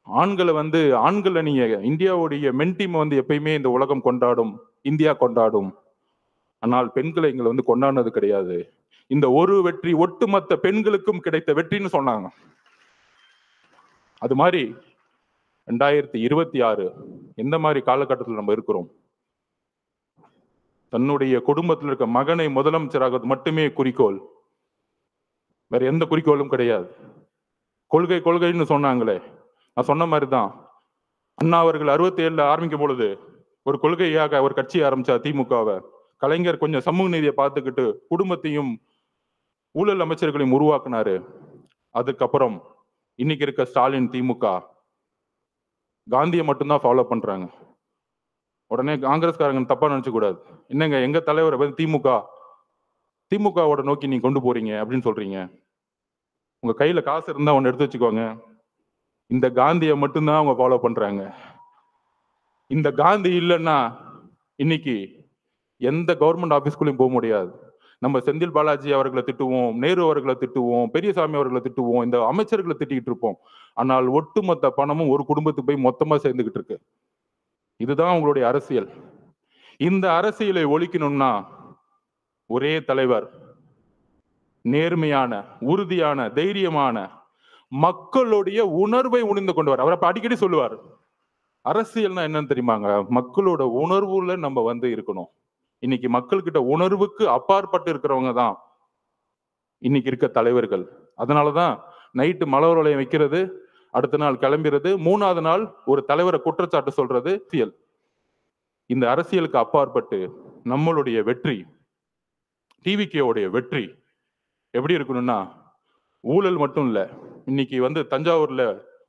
ஆண்கள் அணிய இந்தியாவுடைய மென் டீம் எப்பயுமே இந்த உலகம் கொண்டாடும், இந்தியா கொண்டாடும். ஆனால் பெண்களை எங்களை கொண்டாடினது கிடையாது. இந்த ஒரு வெற்றி ஒட்டுமொத்த பெண்களுக்கும் கிடைத்த வெற்றின்னு சொன்னாங்க. அது மாதிரி 2026 எந்த மாதிரி காலகட்டத்தில் நம்ம இருக்கிறோம்? தன்னுடைய குடும்பத்தில் இருக்க மகனை முதலமைச்சராக மட்டுமே குறிக்கோள், வேற எந்த குறிக்கோளும் கிடையாது. கொள்கைன்னு சொன்னாங்களே, நான் சொன்ன மாதிரிதான். அண்ணா அவர்கள் 67ல ஆரம்பிக்கும் பொழுது ஒரு கொள்கையாக ஒரு கட்சி ஆரம்பிச்சா திமுகவை. கலைஞர் கொஞ்சம் சமூக நீதியை பார்த்துக்கிட்டு குடும்பத்தையும் ஊழல் அமைச்சர்களையும் உருவாக்குனாரு. அதுக்கப்புறம் இன்னைக்கு இருக்க ஸ்டாலின் திமுக காந்தியை மட்டும்தான் ஃபாலோ பண்றாங்க. உடனே காங்கிரஸ்காரங்க தப்பா நினைச்சு கூடாது. என்னங்க எங்க தலைவரை திமுகவோட நோக்கி நீங்க கொண்டு போறீங்க அப்படின்னு சொல்றீங்க. உங்க கையில காசு இருந்தா ஒன்னு எடுத்து வச்சுக்கோங்க. இந்த காந்தியை மட்டும்தான் அவங்க ஃபாலோ பண்றாங்க. இந்த காந்தி இல்லைன்னா இன்னைக்கு எந்த கவர்மெண்ட் ஆபீஸ்குள்ளயும் போக முடியாது. நம்ம செந்தில் பாலாஜி அவர்களை திட்டுவோம், நேரு அவர்களை திட்டுவோம், பெரியசாமி அவர்களை திட்டுவோம், இந்த அமைச்சர்களை திட்டிக்கிட்டு இருப்போம். ஆனால் ஒட்டுமொத்த பணமும் ஒரு குடும்பத்துக்கு போய் மொத்தமா சேர்ந்துகிட்டு இருக்கு. இதுதான் உங்களுடைய அரசியல். இந்த அரசியலை ஒழிக்கணும்னா ஒரே தலைவர், நேர்மையான, உறுதியான, தைரியமான, மக்களுடைய உணர்வை உணர்ந்து கொண்டு அவர் அப்ப அடிக்கடி சொல்லுவார், அரசியல்னா என்னன்னு தெரியுமாங்க? மக்களோட உணர்வுல நம்ம இருக்கணும். இன்னைக்கு மக்கள்கிட்ட உணர்வுக்கு அப்பாற்பட்டு இருக்கிறவங்க தான் இன்னைக்கு இருக்க தலைவர்கள். அதனாலதான் நைட்டு மலர் வளையம் வைக்கிறது, அடுத்த நாள் கிளம்பிறது, 3வது நாள் ஒரு தலைவரை குற்றச்சாட்டு சொல்றது அரசியல். இந்த அரசியலுக்கு அப்பாற்பட்டு நம்மளுடைய வெற்றி, டிவிகேவுடைய வெற்றி எப்படி இருக்கணும்னா, ஊழல் மட்டும் இல்ல. இன்னைக்கு தஞ்சாவூர்ல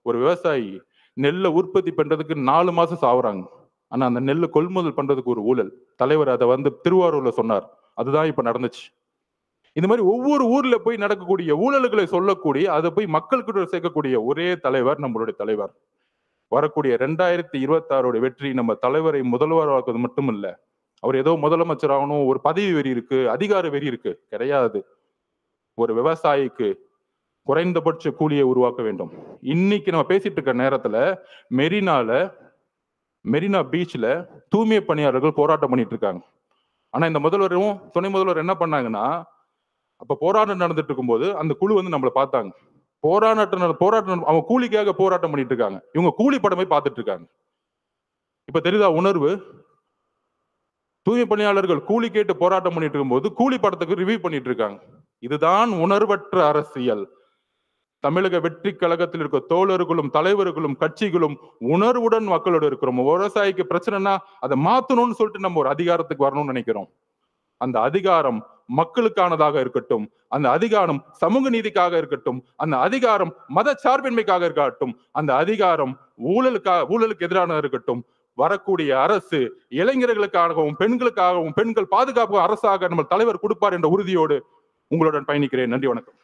ஒரு விவசாயி நெல்லை உற்பத்தி பண்றதுக்கு 4 மாசம் சாவுறாங்க. ஆனா அந்த நெல்லை கொள்முதல் பண்றதுக்கு ஒரு ஊழல். தலைவர் அதை திருவாரூர்ல சொன்னார். அதுதான் இப்ப நடந்துச்சு. இந்த மாதிரி ஒவ்வொரு ஊர்ல போய் நடக்கக்கூடிய ஊழல்களை சொல்லக்கூடிய, அதை போய் மக்கள்கிட்ட சேர்க்கக்கூடிய ஒரே தலைவர் நம்மளுடைய தலைவர். வரக்கூடிய 2026 வெற்றி நம்ம தலைவரை முதல்வராக்குவது மட்டும் இல்ல, அவர் ஏதோ முதலமைச்சர் ஆகணும், ஒரு பதவி வெறி இருக்கு, அதிகார வெறி இருக்கு, கிடையாது. ஒரு விவசாயிக்கு குறைந்தபட்ச கூலியை உருவாக்க வேண்டும். இன்னைக்கு நம்ம பேசிட்டு இருக்க நேரத்துல மெரினா பீச்ல தூய்மை பணியாளர்கள் போராட்டம் பண்ணிட்டு இருக்காங்க. ஆனா இந்த முதல்வரும் துணை முதல்வர் என்ன பண்ணாங்கன்னா, அப்ப போராட்டம் நடந்துட்டு இருக்கும்போது அந்த குழு வந்து நம்மளை பார்த்தாங்க. போராட்டம் அவங்க கூலிக்காக போராட்டம் பண்ணிட்டு இருக்காங்க. இவங்க கூலி படமே பார்த்துட்டு இருக்காங்க. இப்ப தெரியுதா உணர்வு? தூய்மை பணியாளர்கள் கூலி கேட்டு போராட்டம் பண்ணிட்டு இருக்கும்போது கூலி படத்துக்கு ரிவ்யூ பண்ணிட்டு இருக்காங்க. இதுதான் உணர்வற்ற அரசியல். தமிழக வெற்றி கழகத்தில் இருக்க தோழர்களும் தலைவர்களும் கட்சிகளும் உணர்வுடன் மக்களோட இருக்கிறோம். விவசாயிக்கு பிரச்சனைனா அதை மாத்தணும்னு சொல்லிட்டு நம்ம ஒரு அதிகாரத்துக்கு வரணும்னு நினைக்கிறோம். அந்த அதிகாரம் மக்களுக்கானதாக இருக்கட்டும், அந்த அதிகாரம் சமூக நீதிக்காக இருக்கட்டும், அந்த அதிகாரம் மத சார்பின்மைக்காக இருக்கட்டும், அந்த அதிகாரம் ஊழலுக்கு எதிரான இருக்கட்டும். வரக்கூடிய அரசு இளைஞர்களுக்காகவும் பெண்களுக்காகவும் பெண்கள் பாதுகாப்பு அரசாக நம்ம தலைவர் கொடுப்பார் என்ற உறுதியோடு உங்களுடன் பயணிக்கிறேன். நன்றி, வணக்கம்.